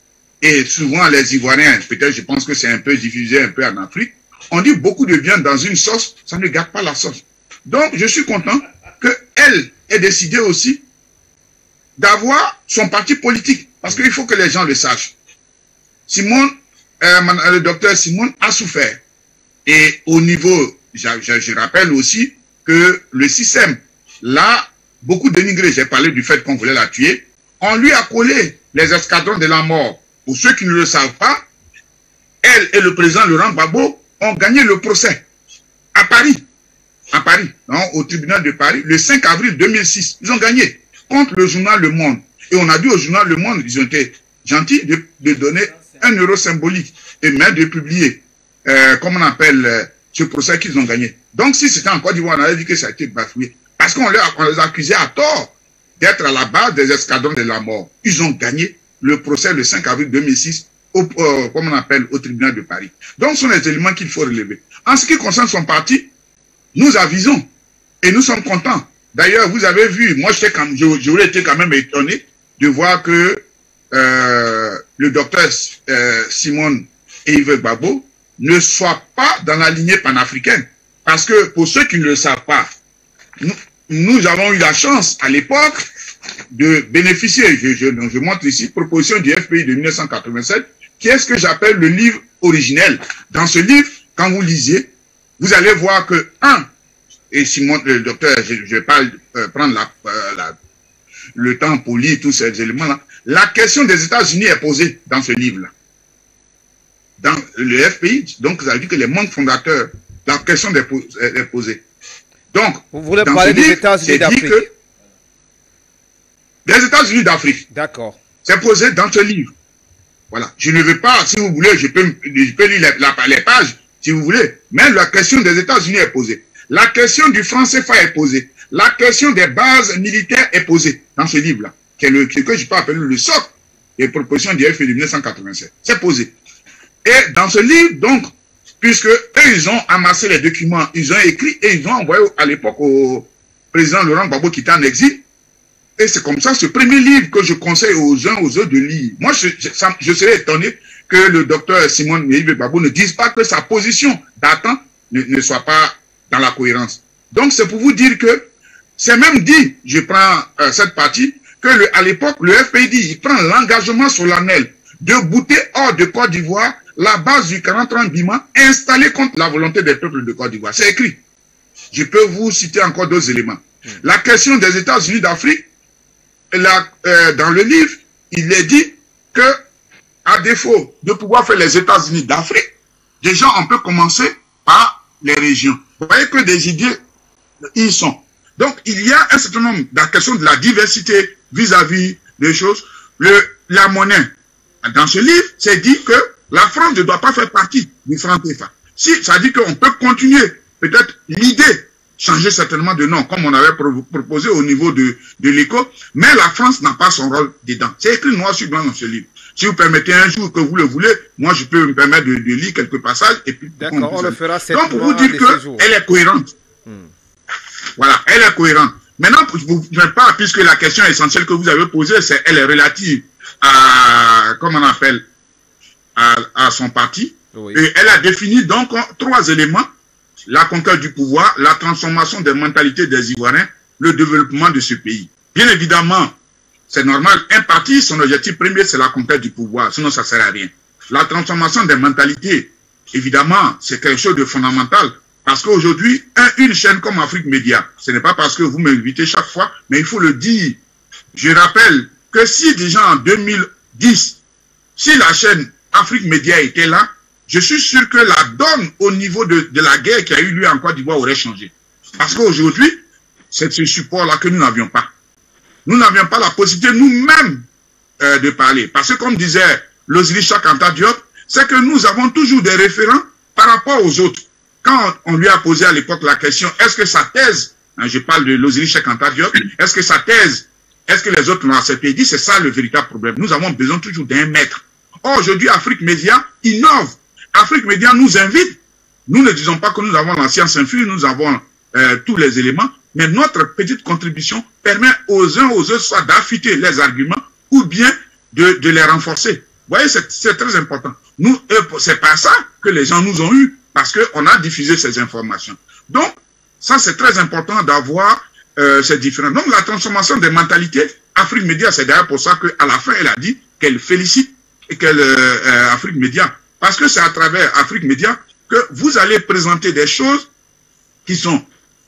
Et souvent, les Ivoiriens, peut-être je pense que c'est un peu diffusé un peu en Afrique, on dit beaucoup de viande dans une sauce, ça ne gâte pas la sauce. Donc, je suis content qu'elle ait décidé aussi d'avoir son parti politique. Parce qu'il faut que les gens le sachent. Simone, le docteur Simone a souffert. Et au niveau, je rappelle aussi que le système, là, beaucoup dénigré, j'ai parlé du fait qu'on voulait la tuer, on lui a collé les escadrons de la mort. Pour ceux qui ne le savent pas, elle et le président Laurent Gbagbo ont gagné le procès à Paris, non, au tribunal de Paris, le 5 avril 2006. Ils ont gagné contre le journal Le Monde. Et on a dit au journal Le Monde, ils ont été gentils de donner 1 euro symbolique et même de publier, comment on appelle, ce procès qu'ils ont gagné. Donc si c'était en Côte d'Ivoire, on avait dit que ça a été bafoué. Parce qu'on les accusait à tort d'être à la base des escadrons de la mort. Ils ont gagné le procès le 5 avril 2006 comme on appelle, au tribunal de Paris. Donc, ce sont les éléments qu'il faut relever. En ce qui concerne son parti, nous avisons et nous sommes contents. D'ailleurs, vous avez vu, moi, j'aurais été quand même étonné de voir que le docteur Simone et Yves Gbagbo ne soient pas dans la lignée panafricaine. Parce que, pour ceux qui ne le savent pas, nous avons eu la chance, à l'époque, de bénéficier, je montre ici, proposition du FPI de 1987, qui est ce que j'appelle le livre originel. Dans ce livre, quand vous lisiez, vous allez voir que, et Simon, le docteur, je ne vais pas prendre le temps pour lire tous ces éléments-là, la question des États-Unis est posée dans ce livre-là. Dans le FPI, donc, ça veut dire que les membres fondateurs, la question est posée. Donc, vous voulez parler des États-Unis d'Afrique? Des États-Unis d'Afrique. D'accord. C'est posé dans ce livre. Voilà. Je ne veux pas, si vous voulez, je peux lire les pages, si vous voulez. Mais la question des États-Unis est posée. La question du franc CFA est posée. La question des bases militaires est posée dans ce livre-là, qui est que je peux appeler le socle des propositions du FPI de 1987. C'est posé. Et dans ce livre, donc, puisque eux, ils ont amassé les documents, ils ont écrit et ils ont envoyé à l'époque au président Laurent Gbagbo qui était en exil. Et c'est comme ça, ce premier livre que je conseille aux uns aux autres de lire. Moi, je serais étonné que le docteur Simone Yves Gbagbo ne dise pas que sa position datant ne soit pas dans la cohérence. Donc, c'est pour vous dire que c'est même dit, je prends cette partie, que à l'époque, le FPI il prend l'engagement solennel de bouter hors de Côte d'Ivoire la base du 43 Bima installée contre la volonté des peuples de Côte d'Ivoire. C'est écrit. Je peux vous citer encore d'autres éléments. La question des États-Unis d'Afrique, dans le livre, il est dit que, à défaut de pouvoir faire les États-Unis d'Afrique, déjà on peut commencer par les régions. Vous voyez que des idées, ils sont. Donc, il y a un certain nombre de la question de la diversité vis-à-vis des choses. La monnaie, dans ce livre, c'est dit que la France ne doit pas faire partie du franc CFA. Si, ça dit qu'on peut continuer, peut-être l'idée, changer certainement de nom, comme on avait proposé au niveau de l'ECO, mais la France n'a pas son rôle dedans. C'est écrit noir sur blanc dans ce livre. Si vous permettez un jour que vous le voulez, moi je peux me permettre de lire quelques passages et puis... D'accord, on le fera cette donc pour vous dire qu'elle est cohérente. Voilà, elle est cohérente. Maintenant, je ne pas, puisque la question essentielle que vous avez posée, elle est relative à, comment on appelle, à son parti. Oui. Et elle a défini donc 3 éléments. La conquête du pouvoir, la transformation des mentalités des Ivoiriens, le développement de ce pays. Bien évidemment, c'est normal, un parti, son objectif premier, c'est la conquête du pouvoir, sinon ça ne sert à rien. La transformation des mentalités, évidemment, c'est quelque chose de fondamental. Parce qu'aujourd'hui, une chaîne comme Afrique Média, ce n'est pas parce que vous m'invitez chaque fois, mais il faut le dire. Je rappelle que si déjà en 2010, si la chaîne Afrique Média était là, je suis sûr que la donne au niveau de la guerre qui a eu lieu en Côte d'Ivoire aurait changé. Parce qu'aujourd'hui, c'est ce support-là que nous n'avions pas. Nous n'avions pas la possibilité nous-mêmes de parler. Parce que comme disait Lozili Cheikh Anta Diop, c'est que nous avons toujours des référents par rapport aux autres. Quand on lui a posé à l'époque la question, est-ce que sa thèse, je parle de Lozili Cheikh Anta Diop, est-ce que sa thèse, est-ce que les autres l'ont accepté? Il dit, c'est ça le véritable problème. Nous avons besoin toujours d'un maître. Or, aujourd'hui, Afrique Média innove. Afrique Média nous invite. Nous ne disons pas que nous avons la science infuse, nous avons tous les éléments, mais notre petite contribution permet aux uns aux autres soit d'affûter les arguments ou bien de les renforcer. Vous voyez, c'est très important. Nous, c'est pas ça que les gens nous ont eu, parce qu'on a diffusé ces informations. Donc, ça c'est très important d'avoir ces différences. Donc, la transformation des mentalités, Afrique Média, c'est d'ailleurs pour ça qu'à la fin, elle a dit qu'elle félicite et qu'elle Afrique Média. Parce que c'est à travers Afrique Média que vous allez présenter des choses qui sont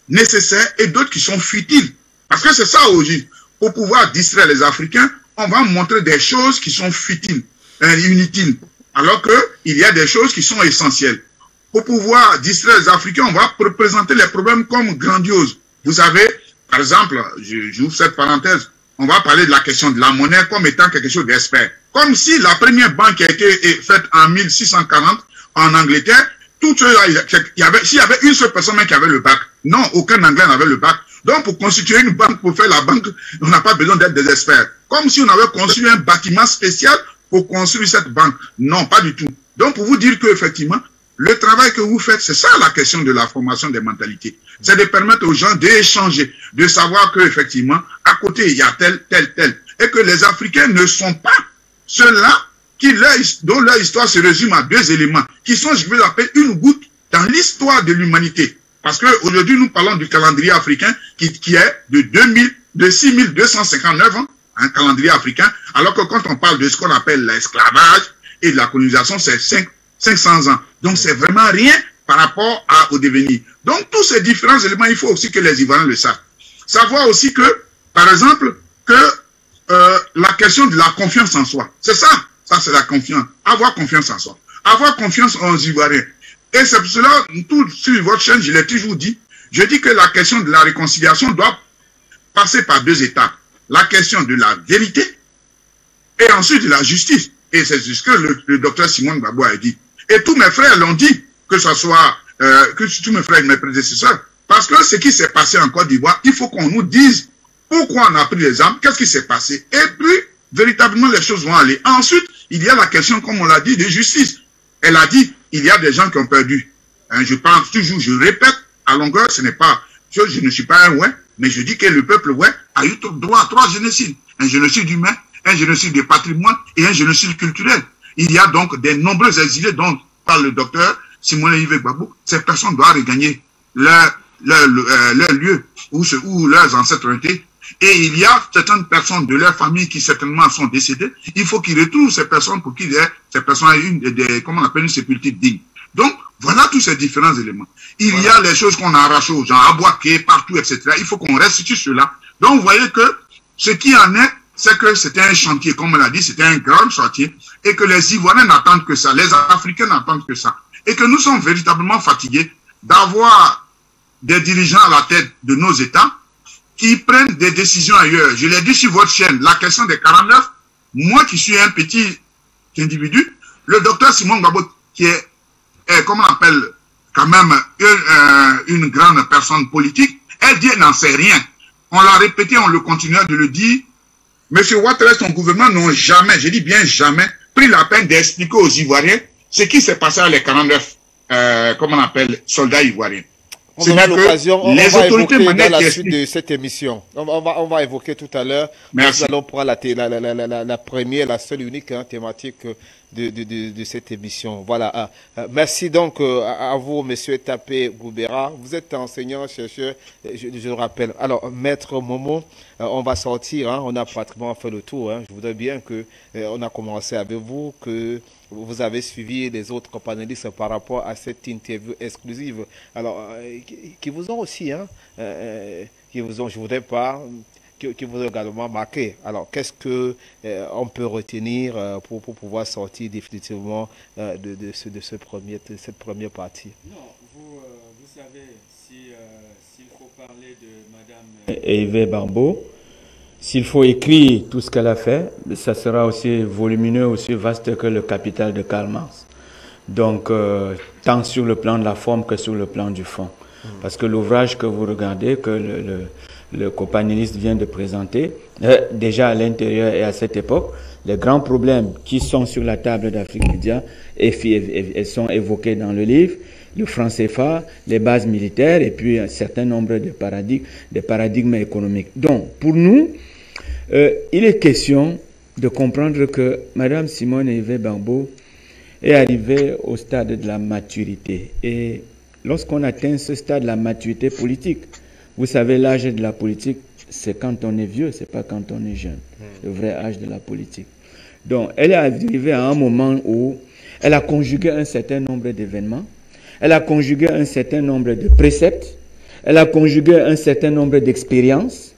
nécessaires et d'autres qui sont futiles. Parce que c'est ça aujourd'hui. Pour pouvoir distraire les Africains, on va montrer des choses qui sont futiles, inutiles. Alors qu'il y a des choses qui sont essentielles. Pour pouvoir distraire les Africains, on va présenter les problèmes comme grandioses. Vous savez, par exemple, j'ouvre cette parenthèse, on va parler de la question de la monnaie comme étant quelque chose d'expert. Comme si la première banque a été faite en 1640 en Angleterre, s'il y avait une seule personne qui avait le bac. Non, aucun Anglais n'avait le bac. Donc, pour constituer une banque, pour faire la banque, on n'a pas besoin d'être des experts. Comme si on avait construit un bâtiment spécial pour construire cette banque. Non, pas du tout. Donc, pour vous dire qu'effectivement, le travail que vous faites, c'est ça la question de la formation des mentalités. C'est de permettre aux gens d'échanger, de savoir qu'effectivement, à côté, il y a tel. Et que les Africains ne sont pas ceux-là dont leur histoire se résume à 2 éléments, qui sont, je vais l'appeler, une goutte dans l'histoire de l'humanité. Parce qu'aujourd'hui, nous parlons du calendrier africain qui est de 6259 ans, un calendrier africain, alors que quand on parle de ce qu'on appelle l'esclavage et de la colonisation, c'est 500 ans. Donc, c'est vraiment rien par rapport au devenir. Donc, tous ces différents éléments, il faut aussi que les Ivoiriens le savent. Savoir aussi que, par exemple, la question de la confiance en soi, c'est ça. Ça, c'est la confiance. Avoir confiance en soi. Avoir confiance en Ivoiriens. Et c'est pour cela, tout sur votre chaîne, je l'ai toujours dit, je dis que la question de la réconciliation doit passer par 2 étapes. La question de la vérité et ensuite de la justice. Et c'est ce que le docteur Simone Gbagbo a dit. Et tous mes frères l'ont dit, que ce soit, que tous mes frères et mes prédécesseurs. Parce que ce qui s'est passé en Côte d'Ivoire, il faut qu'on nous dise pourquoi on a pris les armes, qu'est-ce qui s'est passé. Et puis, véritablement, les choses vont aller. Ensuite, il y a la question, comme on l'a dit, de justice. Elle a dit, il y a des gens qui ont perdu. Je pense toujours, je répète, à longueur, ce n'est pas, je ne suis pas un ouais, mais je dis que le peuple ouais a eu droit à 3 génocides. Un génocide humain, un génocide de patrimoine et un génocide culturel. Il y a donc des nombreux exilés dont parle le docteur Simone Gbagbo. Ces personnes doivent regagner leur lieu où leurs ancêtres ont été et il y a certaines personnes de leur famille qui certainement sont décédées, il faut qu'ils retrouvent ces personnes pour qu'ils aient, ces personnes aient comment on appelle, une sépulture digne. Donc, voilà tous ces différents éléments. Il y a les choses qu'on a arrachées aux gens, à Boaké, partout, etc. Il faut qu'on restitue cela. Donc, vous voyez que ce qui en est, c'est que c'était un chantier, comme on l'a dit, c'était un grand chantier, et que les Ivoiriens n'attendent que ça, les Africains n'attendent que ça. Et que nous sommes véritablement fatigués d'avoir des dirigeants à la tête de nos États qui prennent des décisions ailleurs. Je l'ai dit sur votre chaîne, la question des 49, moi qui suis un petit individu, le docteur Simon Gbagbo, qui est, comment on appelle, quand même une grande personne politique, elle dit, elle n'en sait rien. On l'a répété, on le continue de le dire. Monsieur Ouattara et son gouvernement n'ont jamais, je dis bien jamais, pris la peine d'expliquer aux Ivoiriens ce qui s'est passé à les 49, comment on appelle, soldats ivoiriens. On aura l'occasion, on va évoquer dans la suite de cette émission. On va évoquer tout à l'heure. Nous allons prendre la première, la seule unique thématique de cette émission. Voilà. Merci donc à vous, Monsieur Tapé Goubera. Vous êtes enseignant, chercheur, je le rappelle. Alors, Maître Momo, on va sortir. On a pratiquement fait le tour. Je voudrais bien que on a commencé avec vous, que vous avez suivi les autres panélistes par rapport à cette interview exclusive. Alors, qui vous ont aussi, qui vous ont, je voudrais pas, qui vous ont également marqué. Alors, qu'est-ce que on peut retenir pour pouvoir sortir définitivement de cette première partie? Non, vous savez, s'il faut parler de Madame Hervé Barbeau, s'il faut écrire tout ce qu'elle a fait, ça sera aussi volumineux, aussi vaste que le Capital de Karl Marx. Donc, tant sur le plan de la forme que sur le plan du fond. Parce que l'ouvrage que vous regardez, que le copanéliste vient de présenter, déjà à l'intérieur et à cette époque, les grands problèmes qui sont sur la table d'Afrique Média, elles sont évoquées dans le livre, le franc CFA, les bases militaires et puis un certain nombre de paradigmes économiques. Donc, pour nous, il est question de comprendre que Mme Simone Hervé Barbeau est arrivée au stade de la maturité. Et lorsqu'on atteint ce stade de la maturité politique, vous savez, l'âge de la politique, c'est quand on est vieux, c'est pas quand on est jeune. Le vrai âge de la politique. Donc, elle est arrivée à un moment où elle a conjugué un certain nombre d'événements, elle a conjugué un certain nombre de préceptes, elle a conjugué un certain nombre d'expériences,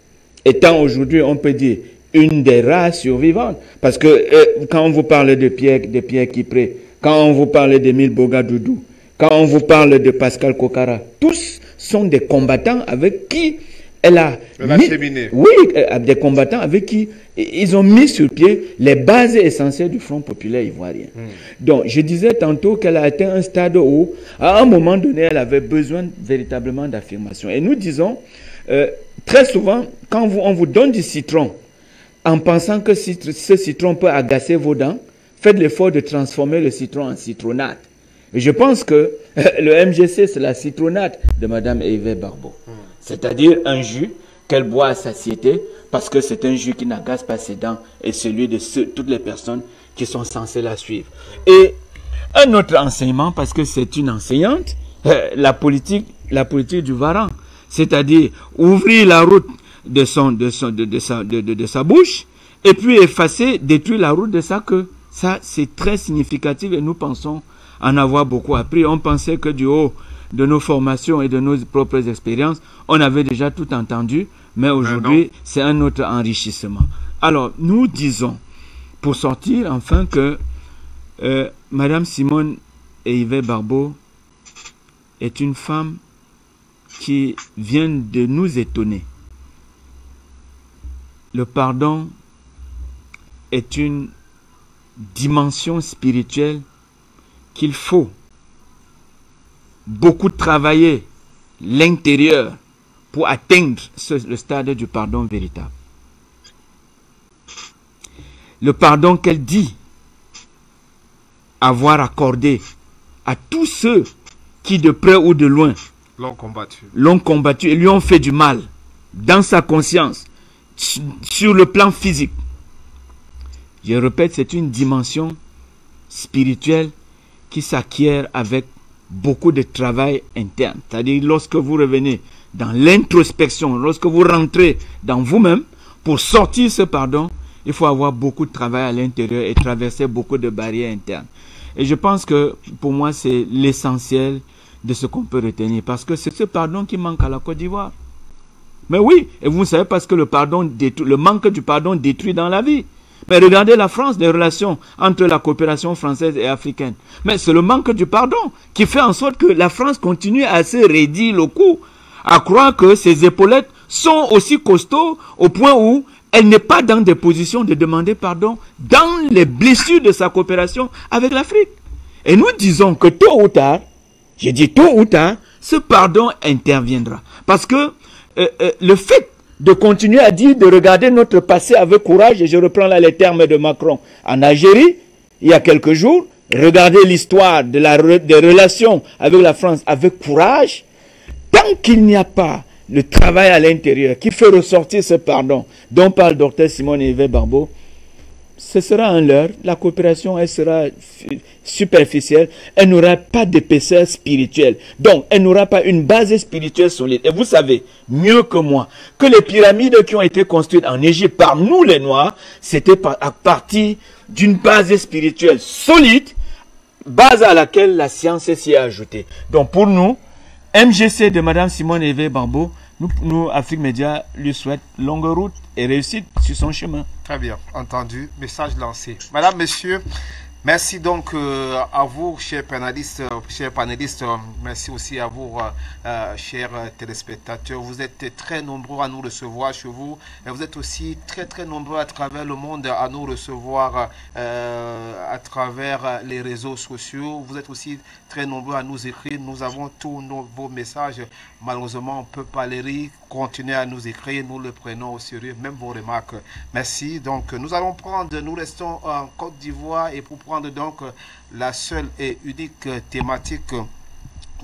étant aujourd'hui, on peut dire, une des rares survivantes. Parce que quand on vous parle de Pierre Kipré, quand on vous parle d'Émile Bogadoudou, quand on vous parle de Pascal Kokara, tous sont des combattants avec qui elle a cheminé. Oui, des combattants avec qui ils ont mis sur pied les bases essentielles du Front populaire ivoirien. Donc, je disais tantôt qu'elle a atteint un stade où, à un moment donné, elle avait besoin véritablement d'affirmation. Et nous disons, très souvent, quand on vous donne du citron, en pensant que ce citron peut agacer vos dents, faites l'effort de transformer le citron en citronnade. Et je pense que le MGC, c'est la citronnade de Mme Hervé Barbeau. C'est-à-dire un jus qu'elle boit à satiété, parce que c'est un jus qui n'agace pas ses dents et celui de toutes les personnes qui sont censées la suivre. Et un autre enseignement, parce que c'est une enseignante, la politique du Varan, c'est-à-dire ouvrir la route de sa bouche et puis effacer, détruire la route de sa queue. Ça, c'est très significatif et nous pensons en avoir beaucoup appris. On pensait que du haut de nos formations et de nos propres expériences, on avait déjà tout entendu, mais aujourd'hui, c'est un autre enrichissement. Alors, nous disons, pour sortir, enfin, que Mme Simone Hervé Barbeau est une femme qui vient de nous étonner. Le pardon est une dimension spirituelle qu'il faut beaucoup travailler l'intérieur pour atteindre le stade du pardon véritable. Le pardon qu'elle dit avoir accordé à tous ceux qui de près ou de loin l'ont combattu et lui ont fait du mal dans sa conscience, sur le plan physique. Je répète, c'est une dimension spirituelle qui s'acquiert avec beaucoup de travail interne. C'est-à-dire, lorsque vous revenez dans l'introspection, lorsque vous rentrez dans vous-même, pour sortir ce pardon, il faut avoir beaucoup de travail à l'intérieur et traverser beaucoup de barrières internes. Et je pense que pour moi, c'est l'essentiel de ce qu'on peut retenir. Parce que c'est ce pardon qui manque à la Côte d'Ivoire. Mais oui, et vous savez, parce que le manque du pardon détruit dans la vie. Mais regardez la France, les relations entre la coopération française et africaine. Mais c'est le manque du pardon qui fait en sorte que la France continue à se raidir le cou, à croire que ses épaulettes sont aussi costauds au point où elle n'est pas dans des positions de demander pardon dans les blessures de sa coopération avec l'Afrique. Et nous disons que tôt ou tard, j'ai dit tôt ou tard, ce pardon interviendra. Parce que le fait de continuer à dire, de regarder notre passé avec courage, et je reprends là les termes de Macron en Algérie, il y a quelques jours, regardez l'histoire des relations avec la France avec courage, tant qu'il n'y a pas le travail à l'intérieur qui fait ressortir ce pardon dont parle Dr Simone Hervé Barbeau, ce sera un leurre, la coopération elle sera superficielle, elle n'aura pas d'épaisseur spirituelle, donc elle n'aura pas une base spirituelle solide. Et vous savez mieux que moi que les pyramides qui ont été construites en Égypte par nous les Noirs, c'était à partir d'une base spirituelle solide, base à laquelle la science s'y est ajoutée. Donc pour nous, MGC de Mme Simone Hervé Barbeau, nous, Afrique Média, lui souhaite longue route et réussite sur son chemin. Très bien, entendu. Message lancé. Madame, monsieur, merci donc à vous, chers panélistes. Merci aussi à vous, chers téléspectateurs. Vous êtes très nombreux à nous recevoir chez vous. Et vous êtes aussi très nombreux à travers le monde à nous recevoir à travers les réseaux sociaux. Vous êtes aussi très nombreux à nous écrire. Nous avons tous vos messages. Malheureusement, on ne peut pas les lire. Continuez à nous écrire. Nous le prenons au sérieux, même vos remarques. Merci. Donc, nous restons en Côte d'Ivoire et pour prendre donc la seule et unique thématique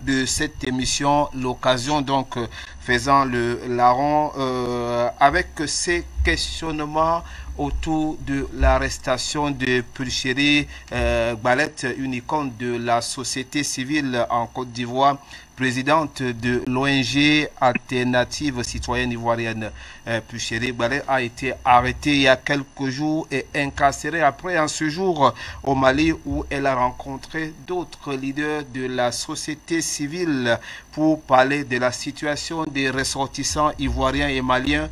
de cette émission, l'occasion donc faisant le larron avec ces questionnements autour de l'arrestation de Pulchérie Gbalette, une icône de la société civile en Côte d'Ivoire, présidente de l'ONG Alternative Citoyenne Ivoirienne. Pulchérie Gbalette a été arrêtée il y a quelques jours et incarcérée après un séjour au Mali où elle a rencontré d'autres leaders de la société civile pour parler de la situation des ressortissants ivoiriens et maliens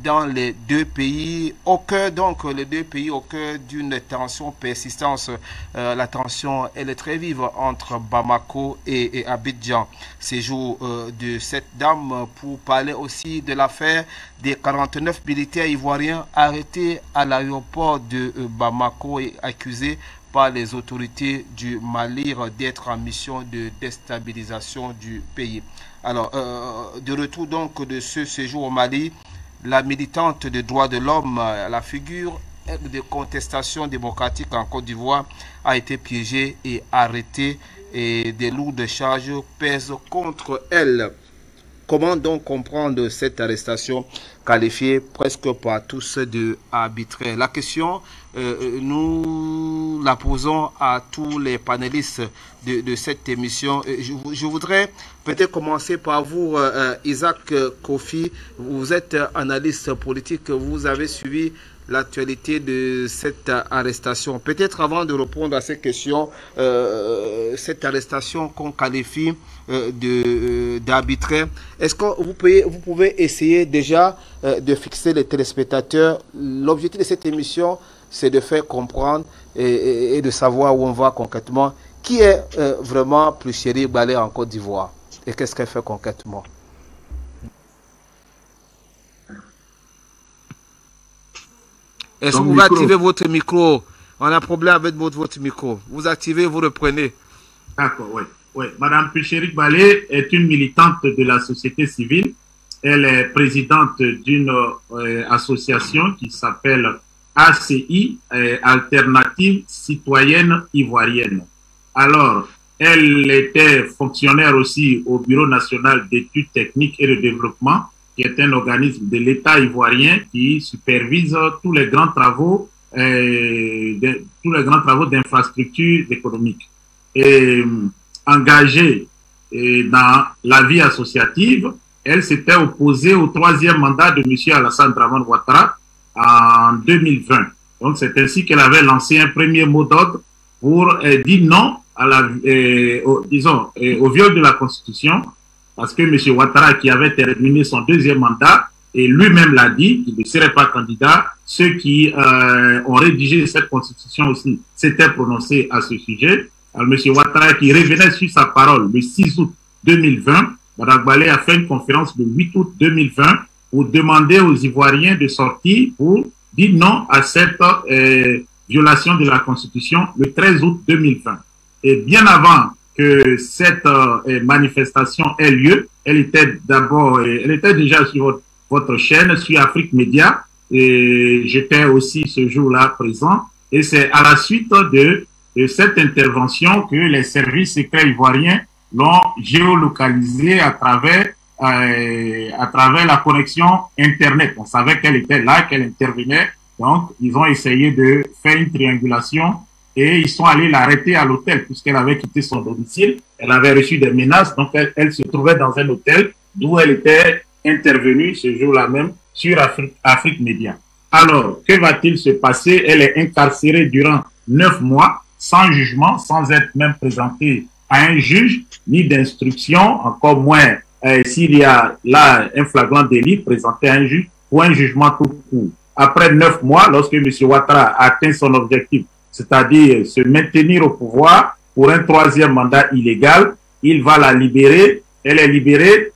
dans les deux pays, au cœur donc les deux pays au cœur d'une tension persistante. La tension elle est très vive entre Bamako et Abidjan. Séjour de cette dame pour parler aussi de l'affaire des 49 militaires ivoiriens arrêtés à l'aéroport de Bamako et accusés par les autorités du Mali d'être en mission de déstabilisation du pays. Alors, de retour donc de ce séjour au Mali, la militante des droits de l'homme, la figure de contestation démocratique en Côte d'Ivoire, a été piégée et arrêtée et des lourdes charges pèsent contre elle. Comment donc comprendre cette arrestation qualifiée presque par tous de arbitraire? La question, nous la posons à tous les panélistes de cette émission. Je voudrais peut-être commencer par vous, Isaac Kofi. Vous êtes analyste politique, vous avez suivi l'actualité de cette arrestation. Peut-être avant de répondre à ces questions, cette arrestation qu'on qualifie d'arbitraire, est-ce que vous pouvez essayer déjà de fixer les téléspectateurs? L'objectif de cette émission, c'est de faire comprendre et de savoir où on va concrètement. Qui est vraiment Pulchérie Gbalette en Côte d'Ivoire et qu'est-ce qu'elle fait concrètement? Est-ce que vous pouvez activer votre micro? On a un problème avec votre micro. Vous activez, vous reprenez. D'accord, oui. Oui. Madame Pulchérie Gbalette est une militante de la société civile. Elle est présidente d'une association qui s'appelle ACI, Alternative Citoyenne Ivoirienne. Alors, elle était fonctionnaire aussi au Bureau national d'études techniques et de développement, qui est un organisme de l'État ivoirien qui supervise tous les grands travaux, d'infrastructures économiques. Et engagée dans la vie associative, elle s'était opposée au 3e mandat de M. Alassane Dramane Ouattara en 2020. Donc, c'est ainsi qu'elle avait lancé un premier mot d'ordre pour dire non à au viol de la Constitution, parce que M. Ouattara, qui avait terminé son 2e mandat, et lui-même l'a dit, qu'il ne serait pas candidat, ceux qui ont rédigé cette Constitution aussi s'étaient prononcés à ce sujet. Alors, M. Ouattara, qui revenait sur sa parole le 6 août 2020, Mme Balé a fait une conférence le 8 août 2020 pour demander aux Ivoiriens de sortir pour dire non à cette violation de la Constitution le 13 août 2020. Et bien avant que cette manifestation ait lieu, elle était déjà sur votre chaîne, sur Afrique Média, et j'étais aussi ce jour-là présent. Et c'est à la suite de cette intervention que les services secrets ivoiriens l'ont géolocalisée à travers la connexion Internet. On savait qu'elle était là, qu'elle intervenait. Donc, ils ont essayé de faire une triangulation et ils sont allés l'arrêter à l'hôtel puisqu'elle avait quitté son domicile. Elle avait reçu des menaces. Donc, elle se trouvait dans un hôtel d'où elle était intervenue ce jour-là même sur Afrique Média. Alors, que va-t-il se passer? Elle est incarcérée durant 9 mois sans jugement, sans être même présentée à un juge, ni d'instruction, encore moins s'il y a là un flagrant délit présenté à un juge ou un jugement tout court. Après 9 mois, lorsque M. Ouattara a atteint son objectif, c'est-à-dire se maintenir au pouvoir pour un 3e mandat illégal, il va la libérer. Elle est libérée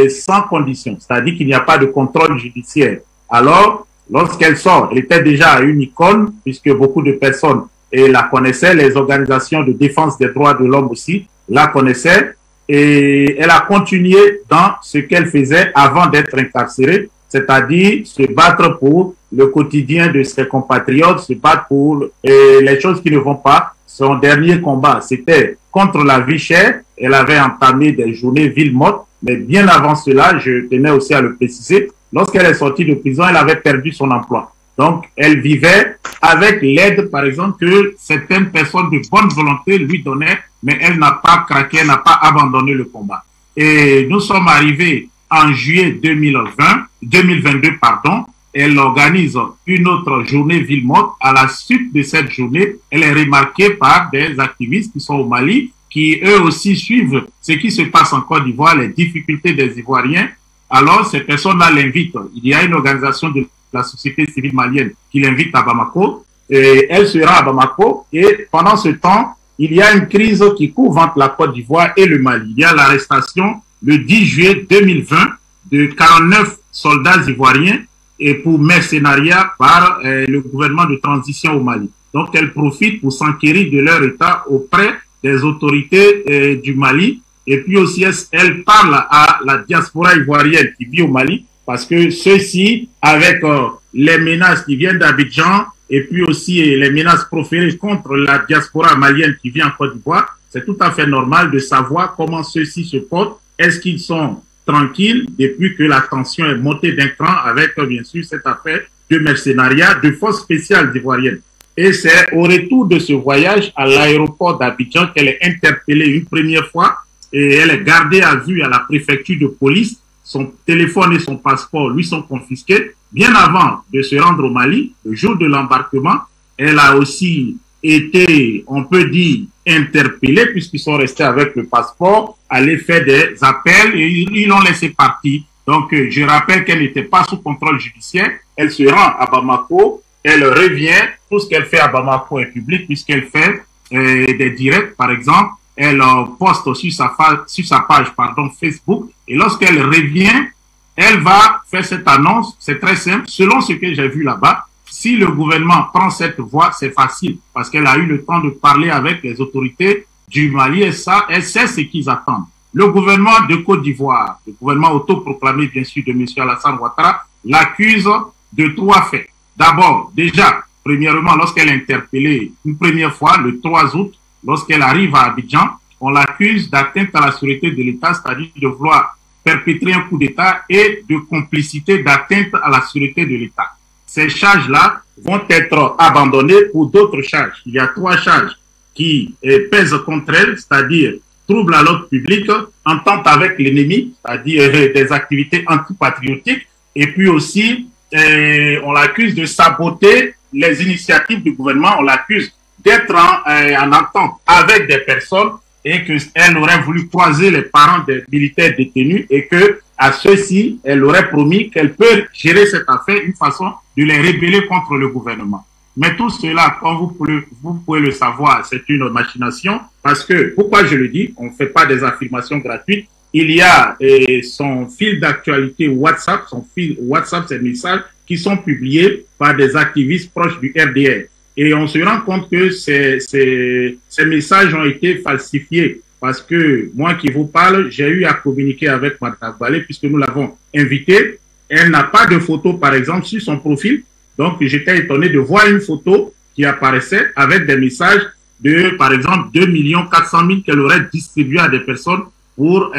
sans condition, c'est-à-dire qu'il n'y a pas de contrôle judiciaire. Alors, lorsqu'elle sort, elle était déjà une icône, puisque beaucoup de personnes la connaissaient, les organisations de défense des droits de l'homme aussi la connaissaient, et elle a continué dans ce qu'elle faisait avant d'être incarcérée, c'est-à-dire se battre pour le quotidien de ses compatriotes, se battre pour les choses qui ne vont pas. Son dernier combat, c'était contre la vie chère. Elle avait entamé des journées ville morte, mais bien avant cela, je tenais aussi à le préciser, lorsqu'elle est sortie de prison, elle avait perdu son emploi. Donc, elle vivait avec l'aide, par exemple, que certaines personnes de bonne volonté lui donnaient, mais elle n'a pas craqué, elle n'a pas abandonné le combat. Et nous sommes arrivés en juillet 2022, elle organise une autre journée ville morte. À la suite de cette journée, elle est remarquée par des activistes qui sont au Mali, qui eux aussi suivent ce qui se passe en Côte d'Ivoire, les difficultés des Ivoiriens. Alors, ces personnes-là l'invitent. Il y a une organisation de la société civile malienne qui l'invite à Bamako. Et elle sera à Bamako. Et pendant ce temps, il y a une crise qui couvre entre la Côte d'Ivoire et le Mali. Il y a l'arrestation le 10 juillet 2020 de 49 soldats ivoiriens et pour mercenariat par le gouvernement de transition au Mali. Donc, elle profite pour s'enquérir de leur état auprès des autorités du Mali. Et puis aussi, elle parle à la diaspora ivoirienne qui vit au Mali, parce que ceux-ci, avec les menaces qui viennent d'Abidjan, et puis aussi les menaces proférées contre la diaspora malienne qui vit en Côte d'Ivoire, c'est tout à fait normal de savoir comment ceux-ci se portent. Est-ce qu'ils sont tranquilles depuis que la tension est montée d'un cran avec, bien sûr, cette affaire de mercenariat, de forces spéciales ivoiriennes. Et c'est au retour de ce voyage à l'aéroport d'Abidjan qu'elle est interpellée une première fois et elle est gardée à vue à la préfecture de police. Son téléphone et son passeport lui sont confisqués. Bien avant de se rendre au Mali, le jour de l'embarquement, elle a aussi été, on peut dire, interpellée puisqu'ils sont restés avec le passeport, aller faire des appels et ils l'ont laissé partir. Donc, je rappelle qu'elle n'était pas sous contrôle judiciaire. Elle se rend à Bamako, elle revient. Tout ce qu'elle fait à Bamako est public puisqu'elle fait des directs, par exemple. Elle poste sur sa page Facebook. Et lorsqu'elle revient, elle va faire cette annonce. C'est très simple. Selon ce que j'ai vu là-bas, si le gouvernement prend cette voie, c'est facile parce qu'elle a eu le temps de parler avec les autorités du Mali et ça, elle sait ce qu'ils attendent. Le gouvernement de Côte d'Ivoire, le gouvernement autoproclamé bien sûr de M. Alassane Ouattara, l'accuse de 3 faits. D'abord, déjà, premièrement, lorsqu'elle est interpellée une première fois, le 3 août, lorsqu'elle arrive à Abidjan, on l'accuse d'atteinte à la sûreté de l'État, c'est-à-dire de vouloir perpétrer un coup d'État et de complicité d'atteinte à la sûreté de l'État. Ces charges-là vont être abandonnées pour d'autres charges. Il y a 3 charges qui pèsent contre elle, c'est-à-dire trouble à l'ordre public, entente avec l'ennemi, c'est-à-dire des activités antipatriotiques, et puis aussi, on l'accuse de saboter les initiatives du gouvernement, on l'accuse d'être en entente avec des personnes et qu'elle aurait voulu croiser les parents des militaires détenus et que à ceux-ci, elle aurait promis qu'elle peut gérer cette affaire une façon de les rebeller contre le gouvernement. Mais tout cela, comme vous pouvez le savoir, c'est une machination parce que, pourquoi je le dis, on ne fait pas des affirmations gratuites. Il y a son fil d'actualité WhatsApp, ces messages qui sont publiés par des activistes proches du RDR. Et on se rend compte que ces messages ont été falsifiés parce que moi qui vous parle, j'ai eu à communiquer avec Mme Balé puisque nous l'avons invitée. Elle n'a pas de photo, par exemple, sur son profil. Donc, j'étais étonné de voir une photo qui apparaissait avec des messages de, par exemple, 2 400 000 qu'elle aurait distribué à des personnes pour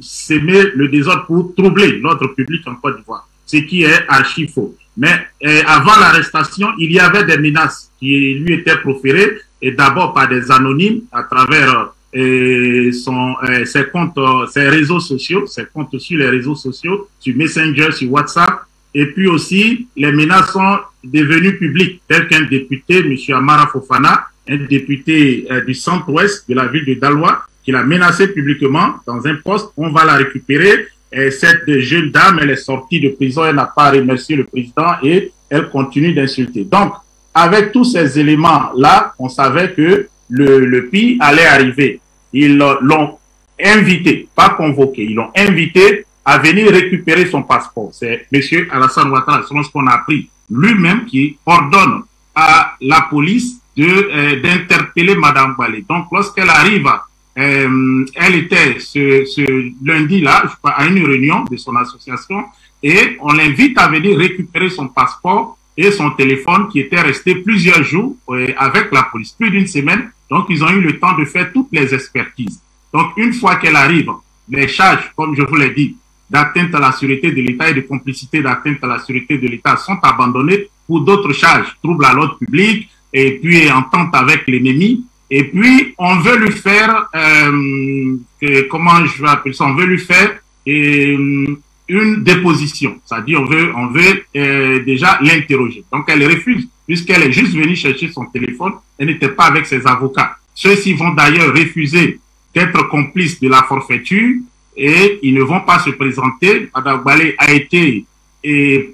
s'aimer le désordre, pour troubler l'ordre public en Côte d'Ivoire, ce qui est archi faux. Mais avant l'arrestation, il y avait des menaces qui lui étaient proférées, et d'abord par des anonymes à travers ses comptes, ses réseaux sociaux, ses comptes sur les réseaux sociaux, sur Messenger, sur WhatsApp, et puis aussi les menaces sont devenues publiques, tel qu'un député, M. Amara Fofana, un député du centre-ouest de la ville de Daloa, qui l'a menacé publiquement dans un poste. On va la récupérer. Et cette jeune dame, elle est sortie de prison, elle n'a pas remercié le président et elle continue d'insulter. Donc, avec tous ces éléments-là, on savait que le pire allait arriver. Ils l'ont invité, pas convoqué, ils l'ont invité à venir récupérer son passeport. C'est M. Alassane Ouattara, selon ce qu'on a appris, lui-même qui ordonne à la police d'interpeller Mme Balé. Donc, lorsqu'elle arrive, elle était ce lundi-là, je crois, à une réunion de son association et on l'invite à venir récupérer son passeport et son téléphone qui était resté plusieurs jours avec la police, plus d'une semaine. Donc, ils ont eu le temps de faire toutes les expertises. Donc, une fois qu'elle arrive, les charges, comme je vous l'ai dit, d'atteinte à la sûreté de l'État et de complicité d'atteinte à la sûreté de l'État sont abandonnées pour d'autres charges, trouble à l'ordre public et puis entente avec l'ennemi. Et puis, on veut lui faire, comment je vais appeler ça, on veut lui faire une déposition. C'est-à-dire, on veut déjà l'interroger. Donc, elle refuse, puisqu'elle est juste venue chercher son téléphone, elle n'était pas avec ses avocats. Ceux-ci vont d'ailleurs refuser d'être complices de la forfaiture et ils ne vont pas se présenter. Mme Balé a été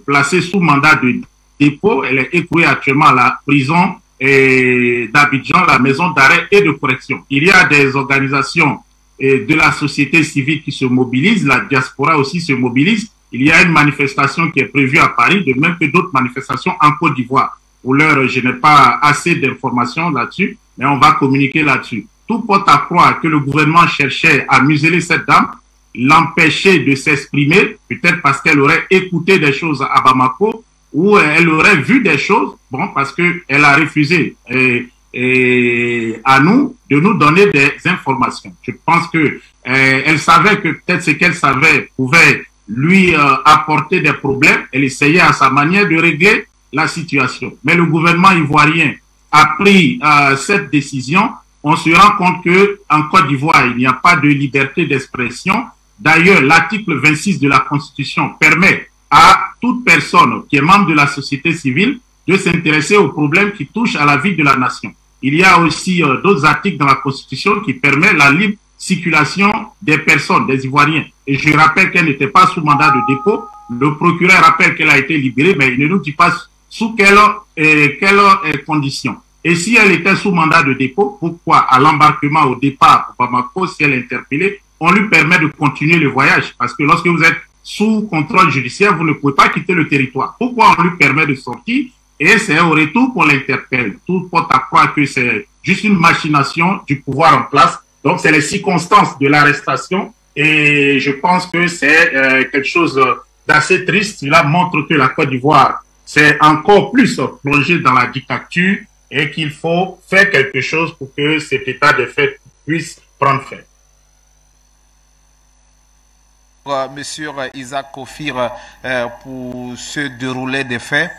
placée sous mandat de dépôt. Elle est écrouée actuellement à la prison d'Abidjan, la maison d'arrêt et de correction. Il y a des organisations de la société civile qui se mobilisent, la diaspora aussi se mobilise. Il y a une manifestation qui est prévue à Paris, de même que d'autres manifestations en Côte d'Ivoire. Pour l'heure, je n'ai pas assez d'informations là-dessus, mais on va communiquer là-dessus. Tout porte à croire que le gouvernement cherchait à museler cette dame, l'empêcher de s'exprimer, peut-être parce qu'elle aurait écouté des choses à Bamako, ou elle aurait vu des choses, bon, parce qu'elle a refusé à nous de nous donner des informations. Je pense que elle savait que peut-être ce qu'elle savait pouvait lui apporter des problèmes. Elle essayait à sa manière de régler la situation. Mais le gouvernement ivoirien a pris cette décision. On se rend compte que en Côte d'Ivoire, il n'y a pas de liberté d'expression. D'ailleurs, l'article 26 de la Constitution permet à toute personne qui est membre de la société civile de s'intéresser aux problèmes qui touchent à la vie de la nation. Il y a aussi d'autres articles dans la Constitution qui permettent la libre circulation des personnes, des Ivoiriens. Et je rappelle qu'elle n'était pas sous mandat de dépôt. Le procureur rappelle qu'elle a été libérée, mais il ne nous dit pas sous quelles conditions. Et si elle était sous mandat de dépôt, pourquoi à l'embarquement au départ pour Bamako, si elle est interpellée, on lui permet de continuer le voyage? Parce que lorsque vous êtes sous contrôle judiciaire, vous ne pouvez pas quitter le territoire. Pourquoi on lui permet de sortir? Et c'est au retour qu'on l'interpelle. Tout porte à croire que c'est juste une machination du pouvoir en place. Donc, c'est les circonstances de l'arrestation. Et je pense que c'est quelque chose d'assez triste. Cela montre que la Côte d'Ivoire s'est encore plus plongée dans la dictature et qu'il faut faire quelque chose pour que cet état de fait puisse prendre fin. Monsieur Isaac Kofir, pour ce déroulé des faits,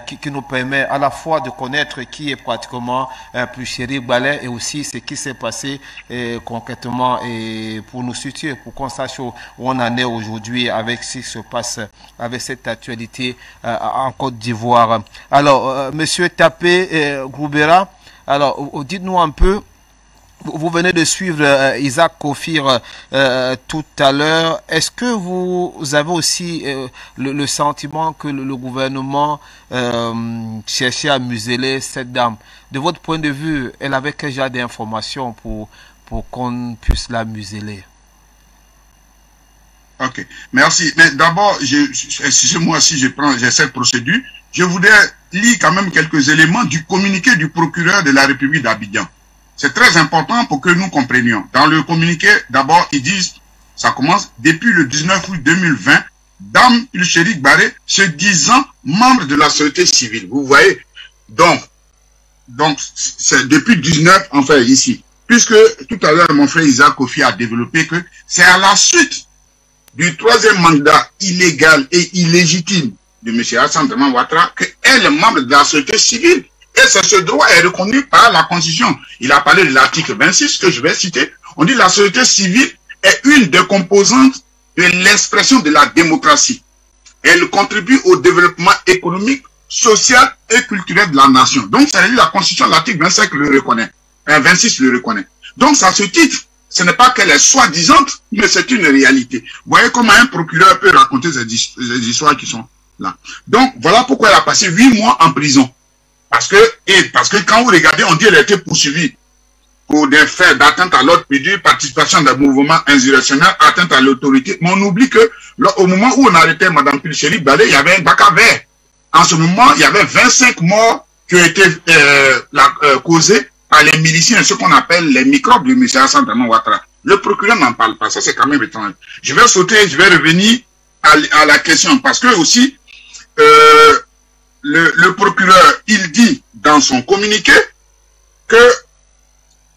qui nous permet à la fois de connaître qui est pratiquement Chérif Balé et aussi ce qui s'est passé concrètement et pour nous situer, pour qu'on sache où on en est aujourd'hui avec ce qui se passe, avec cette actualité en Côte d'Ivoire. Alors, Monsieur Tapé Groubera, alors dites-nous un peu. Vous venez de suivre Isaac Kofir tout à l'heure. Est-ce que vous avez aussi le sentiment que le gouvernement cherchait à museler cette dame? De votre point de vue, elle avait quel genre d'informations pour qu'on puisse la museler? Ok, merci. Mais d'abord, excusez-moi si j'ai cette procédure, je voudrais lire quand même quelques éléments du communiqué du procureur de la République d'Abidjan. C'est très important pour que nous comprenions. Dans le communiqué, d'abord, ils disent, ça commence, depuis le 19 août 2020, Dame Chérif Balé se disant membre de la société civile. Vous voyez? Donc, c'est depuis 19, enfin ici. Puisque tout à l'heure, mon frère Isaac Kofi a développé que c'est à la suite du troisième mandat illégal et illégitime de M. Alassane Draman Ouattara qu'elle est membre de la société civile. Et ce droit est reconnu par la Constitution. Il a parlé de l'article 26 que je vais citer. On dit la société civile est une des composantes de l'expression de la démocratie. Elle contribue au développement économique, social et culturel de la nation. Donc, ça veut dire la Constitution, l'article 25 le reconnaît. 26 le reconnaît. Donc, ça se titre. Ce n'est pas qu'elle est soi-disante, mais c'est une réalité. Vous voyez comment un procureur peut raconter ces histoires qui sont là. Donc, voilà pourquoi elle a passé 8 mois en prison. Parce que quand vous regardez, on dit qu'elle a été poursuivie pour des faits d'atteinte à l'ordre public, participation d'un mouvement insurrectionnel, atteinte à l'autorité. Mais on oublie que au moment où on arrêtait Mme Chérif Balé, il y avait un bac à vert. En ce moment, il y avait 25 morts qui ont été causés par les miliciens, ce qu'on appelle les microbes de M. Alassane Draman Ouattara. Le procureur n'en parle pas, ça c'est quand même étrange. Je vais revenir à la question, parce que aussi, le procureur, il dit dans son communiqué que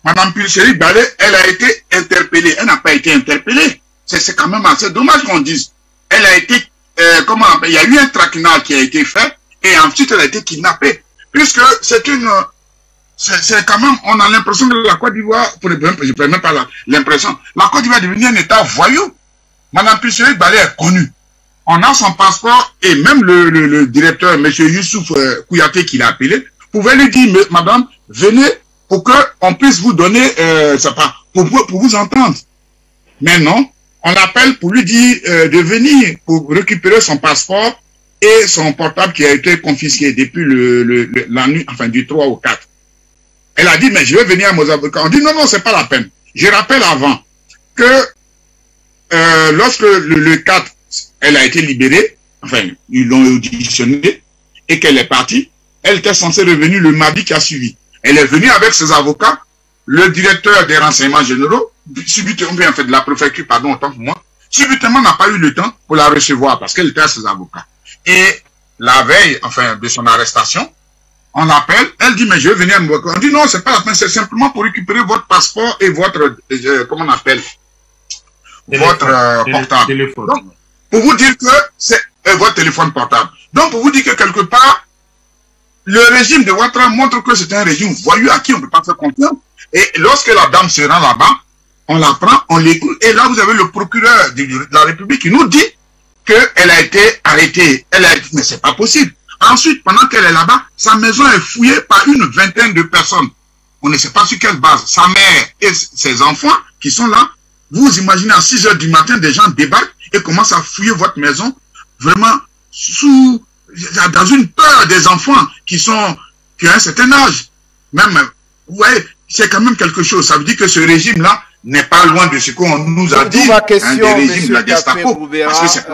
Mme Chérif Balé, elle a été interpellée. Elle n'a pas été interpellée. C'est quand même assez dommage qu'on dise. Elle a été, il y a eu un traquenard qui a été fait et ensuite elle a été kidnappée. Puisque c'est quand même, on a l'impression que la Côte d'Ivoire, je ne peux même pas l'impression, la Côte d'Ivoire est devenue un État voyou. Mme Chérif Balé est connue. On a son passeport et même le directeur, M. Youssouf Kouyaté, qui l'a appelé, pouvait lui dire, madame, venez pour qu'on puisse vous donner, pour vous entendre. Mais non, on l'appelle pour lui dire de venir pour récupérer son passeport et son portable qui a été confisqué depuis la nuit, enfin du 3 au 4. Elle a dit, mais je vais venir à Mozambique. On dit, non, c'est pas la peine. Je rappelle avant que lorsque le 4, elle a été libérée, enfin, ils l'ont auditionnée, et qu'elle est partie, elle était censée revenir le mardi qui a suivi. Elle est venue avec ses avocats, le directeur des renseignements généraux, subitement, en fait, de la préfecture, pardon, autant pour moi, subitement n'a pas eu le temps pour la recevoir, parce qu'elle était à ses avocats. Et la veille, enfin, de son arrestation, on l'appelle, elle dit, mais je vais venir à Mouakou. On dit, non, c'est pas la peine, c'est simplement pour récupérer votre passeport et votre, comment on appelle, votre portable. Donc, pour vous dire que c'est votre téléphone portable. Donc, pour vous dire que quelque part, le régime de Ouattara montre que c'est un régime voyou à qui on ne peut pas faire confiance. Et lorsque la dame se rend là-bas, on la prend, on l'écoute. Et là, vous avez le procureur de la République qui nous dit qu'elle a été arrêtée. Mais c'est pas possible. Ensuite, pendant qu'elle est là-bas, sa maison est fouillée par une vingtaine de personnes. On ne sait pas sur quelle base. Sa mère et ses enfants qui sont là, vous imaginez à 6 h du matin, des gens débarquent et commencent à fouiller votre maison, vraiment dans une peur des enfants qui ont un certain âge. Même, vous voyez, c'est quand même quelque chose. Ça veut dire que ce régime-là n'est pas loin de ce qu'on nous a dit. Ma question, des régimes de la Gestapo. Parce que c'est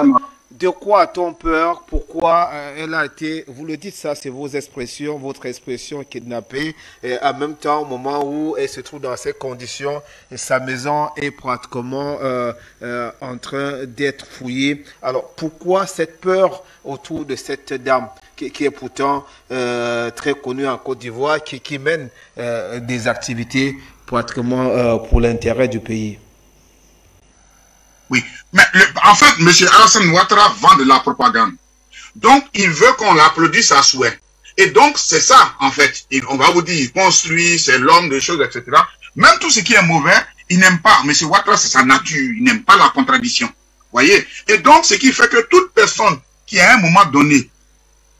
de quoi a-t-on peur? Pourquoi elle a été, vous le dites ça, c'est votre expression kidnappée, et en même temps, au moment où elle se trouve dans ces conditions, sa maison est pratiquement en train d'être fouillée. Alors, pourquoi cette peur autour de cette dame qui est pourtant très connue en Côte d'Ivoire, qui mène des activités pratiquement pour l'intérêt du pays? Oui, mais en fait, M. Alassane Ouattara vend de la propagande. Donc, il veut qu'on l'applaudisse à souhait. Et donc, c'est ça, en fait. On va vous dire, il construit, c'est l'homme des choses, etc. Même tout ce qui est mauvais, il n'aime pas. M. Ouattara, c'est sa nature. Il n'aime pas la contradiction. Voyez? Et donc, ce qui fait que toute personne qui, à un moment donné,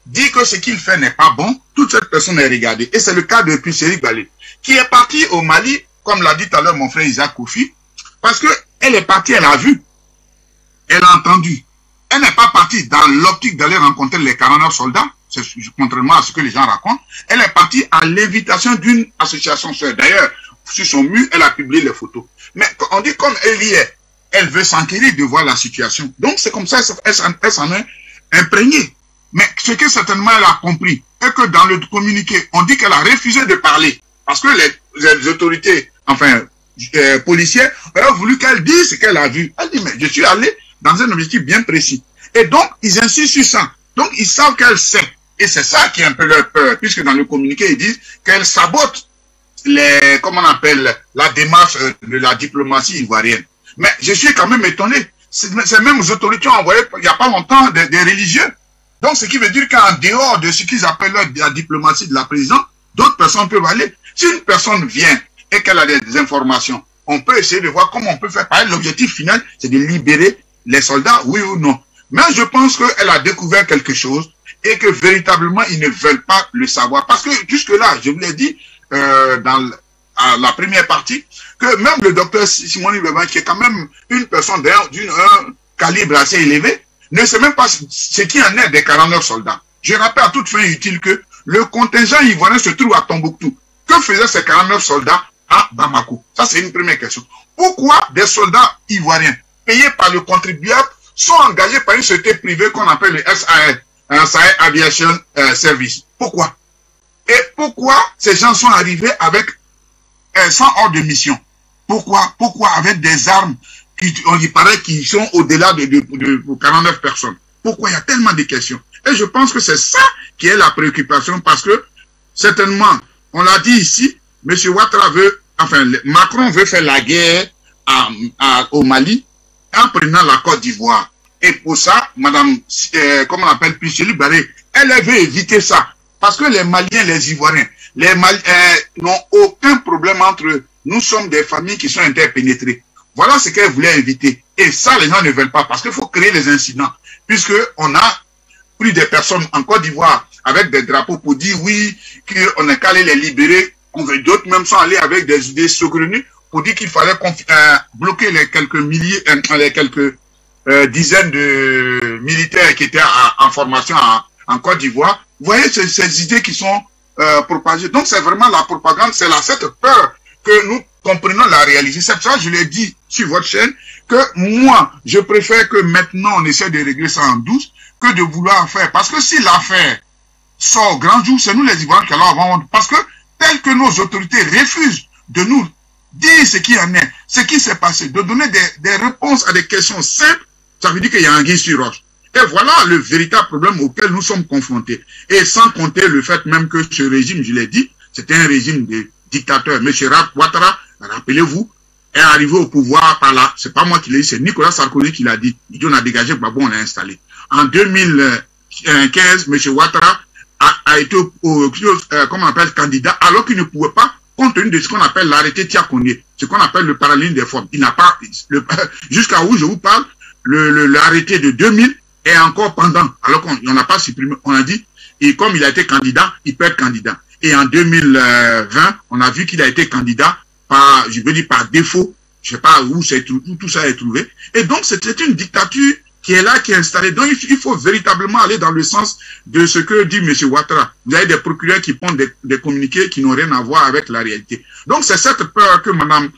dit que ce qu'il fait n'est pas bon, toute cette personne est regardée. Et c'est le cas de Picheri Balé, qui est parti au Mali, comme l'a dit tout à l'heure mon frère Isaac Kofi, parce que elle est partie, elle a vu, elle a entendu. Elle n'est pas partie dans l'optique d'aller rencontrer les 49 soldats, contrairement à ce que les gens racontent. Elle est partie à l'invitation d'une association sœur. D'ailleurs, sur son mur, elle a publié les photos. Mais on dit comme elle y est, elle veut s'enquérir de voir la situation. Donc c'est comme ça, elle s'en est imprégnée. Mais ce que certainement elle a compris, est que dans le communiqué, on dit qu'elle a refusé de parler. Parce que les autorités, enfin, policières, ont voulu qu'elle dise ce qu'elle a vu. Elle dit, mais je suis allé dans un objectif bien précis. Et donc, ils insistent sur ça. Donc, ils savent qu'elle sait. Et c'est ça qui est un peu leur peur, puisque dans le communiqué, ils disent qu'elle sabote comment on appelle, la démarche de la diplomatie ivoirienne. Mais je suis quand même étonné. Ces mêmes autorités ont envoyé, il n'y a pas longtemps, des religieux. Donc, ce qui veut dire qu'en dehors de ce qu'ils appellent la diplomatie de la présidence, d'autres personnes peuvent aller. Si une personne vient et qu'elle a des informations, on peut essayer de voir comment on peut faire. L'objectif final, c'est de libérer les soldats, oui ou non. Mais je pense qu'elle a découvert quelque chose et que véritablement, ils ne veulent pas le savoir. Parce que jusque-là, je vous l'ai dit dans la première partie, que même le docteur Simon Ibeban, qui est quand même une personne d'un calibre assez élevé, ne sait même pas ce qui en est des 49 soldats. Je rappelle à toute fin utile que le contingent ivoirien se trouve à Tombouctou. Que faisaient ces 49 soldats à Bamako? Ça, c'est une première question. Pourquoi des soldats ivoiriens payés par le contribuable sont engagés par une société privée qu'on appelle le SAE, Sahel Aviation Service? Pourquoi? Et pourquoi ces gens sont arrivés avec sans ordre de mission? Pourquoi avec des armes on y paraît qu'ils sont au-delà de 49 personnes? Pourquoi? Il y a tellement de questions. Et je pense que c'est ça qui est la préoccupation, parce que certainement, on l'a dit ici, M. Ouattara Macron veut faire la guerre au Mali en prenant la Côte d'Ivoire. Et pour ça, Madame, comment on appelle, Picheri Balé, elle veut éviter ça. Parce que les Maliens, les Ivoiriens, les Maliens n'ont aucun problème entre eux. Nous sommes des familles qui sont interpénétrées. Voilà ce qu'elle voulait éviter. Et ça, les gens ne veulent pas, parce qu'il faut créer les incidents. Puisqu'on a pris des personnes en Côte d'Ivoire avec des drapeaux pour dire oui, qu'on est qu'à aller les libérer. D'autres même sont allés avec des idées saugrenues pour dire qu'il fallait bloquer les quelques milliers, les quelques dizaines de militaires qui étaient en formation en Côte d'Ivoire. Vous voyez ces idées qui sont propagées. Donc c'est vraiment la propagande, c'est cette peur que nous comprenons la réalité. C'est ça, je l'ai dit sur votre chaîne, que moi, je préfère que maintenant on essaie de régler ça en douce que de vouloir faire. Parce que si l'affaire sort au grand jour, c'est nous les Ivoiriens qui allons avoir. Parce que tel que nos autorités refusent de nous dire ce qui en est, ce qui s'est passé, de donner des réponses à des questions simples, ça veut dire qu'il y a un guide sur roche. Et voilà le véritable problème auquel nous sommes confrontés. Et sans compter le fait même que ce régime, je l'ai dit, c'était un régime de dictateur. M. Ouattara, rappelez-vous, est arrivé au pouvoir par là. C'est pas moi qui l'ai dit, c'est Nicolas Sarkozy qui l'a dit. Il dit on a dégagé Gbagbo, on l'a installé. En 2015, M. Ouattara a été, comment on appelle, candidat, alors qu'il ne pouvait pas, compte tenu de ce qu'on appelle l'arrêté Tiakonde, ce qu'on appelle le parallélisme des formes. Il n'a pas, jusqu'à où je vous parle, l'arrêté de 2000 est encore pendant, alors qu'on n'a pas supprimé, on a dit, et comme il a été candidat, il peut être candidat. Et en 2020, on a vu qu'il a été candidat par, je veux dire, par défaut. Je sais pas où tout ça est trouvé. Et donc, c'était une dictature qui est là, qui est installée. Donc, il faut véritablement aller dans le sens de ce que dit M. Ouattara. Vous avez des procureurs qui font des communiqués qui n'ont rien à voir avec la réalité. Donc, c'est cette peur que Mme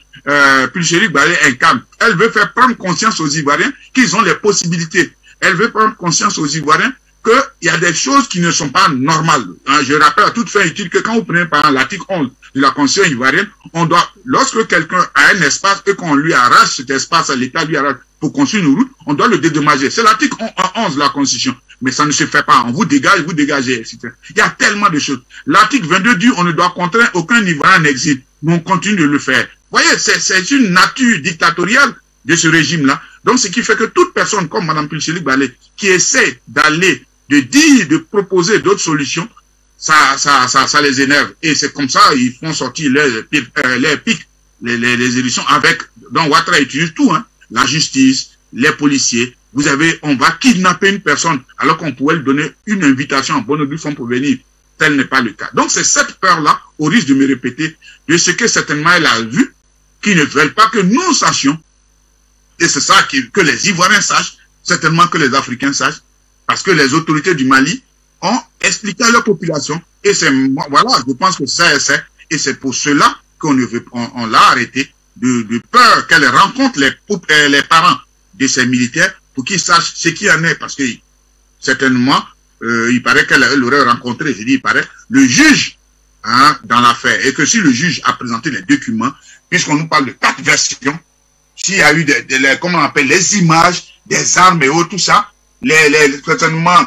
Picheri Balé incarne. Elle veut faire prendre conscience aux Ivoiriens qu'ils ont les possibilités. Elle veut prendre conscience aux Ivoiriens qu'il y a des choses qui ne sont pas normales. Je rappelle à toute fin utile que quand vous prenez par exemple l'article 11 de la Constitution ivoirienne, on doit, lorsque quelqu'un a un espace et qu'on lui arrache cet espace, à l'État lui arrache pour construire une route, on doit le dédommager. C'est l'article 11 de la Constitution. Mais ça ne se fait pas. On vous dégage, vous dégagez, etc. Il y a tellement de choses. L'article 22 dit on ne doit contraindre aucun Ivoirien en exil. Mais on continue de le faire. Vous voyez, c'est une nature dictatoriale de ce régime-là. Donc, ce qui fait que toute personne comme Mme Picheri Balé, qui essaie d'aller de dire, de proposer d'autres solutions, ça les énerve. Et c'est comme ça, ils font sortir les pics, les élections avec, donc Ouattara utilise tout, hein, la justice, les policiers. Vous avez, on va kidnapper une personne, alors qu'on pourrait lui donner une invitation en bonne due forme pour venir. Tel n'est pas le cas. Donc c'est cette peur-là, au risque de me répéter, de ce que certainement elle a vu, qui ne veulent pas que nous sachions. Et c'est ça que les Ivoiriens sachent, certainement que les Africains sachent, parce que les autorités du Mali ont expliqué à leur population. Et c'est, voilà, je pense que ça c'est, et c'est pour cela qu'on l'a arrêté, de peur qu'elle rencontre les parents de ces militaires pour qu'ils sachent ce qu'il y en est, parce que certainement, il paraît qu'elle aurait rencontré, je dis il paraît, le juge, hein, dans l'affaire, et que si le juge a présenté les documents, puisqu'on nous parle de 4 versions, s'il y a eu comment on appelle, les images, des armes et autres, tout ça, certainement,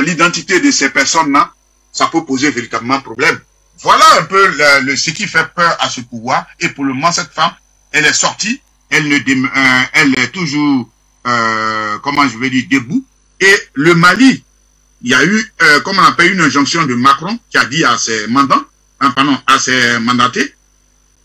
l'identité de ces personnes-là, ça peut poser véritablement problème. Voilà un peu ce qui fait peur à ce pouvoir. Et pour le moment, cette femme, elle est sortie, elle est toujours, comment je vais dire, debout. Et le Mali, il y a eu, comment on appelle, une injonction de Macron qui a dit à ses mandants, à ses mandatés,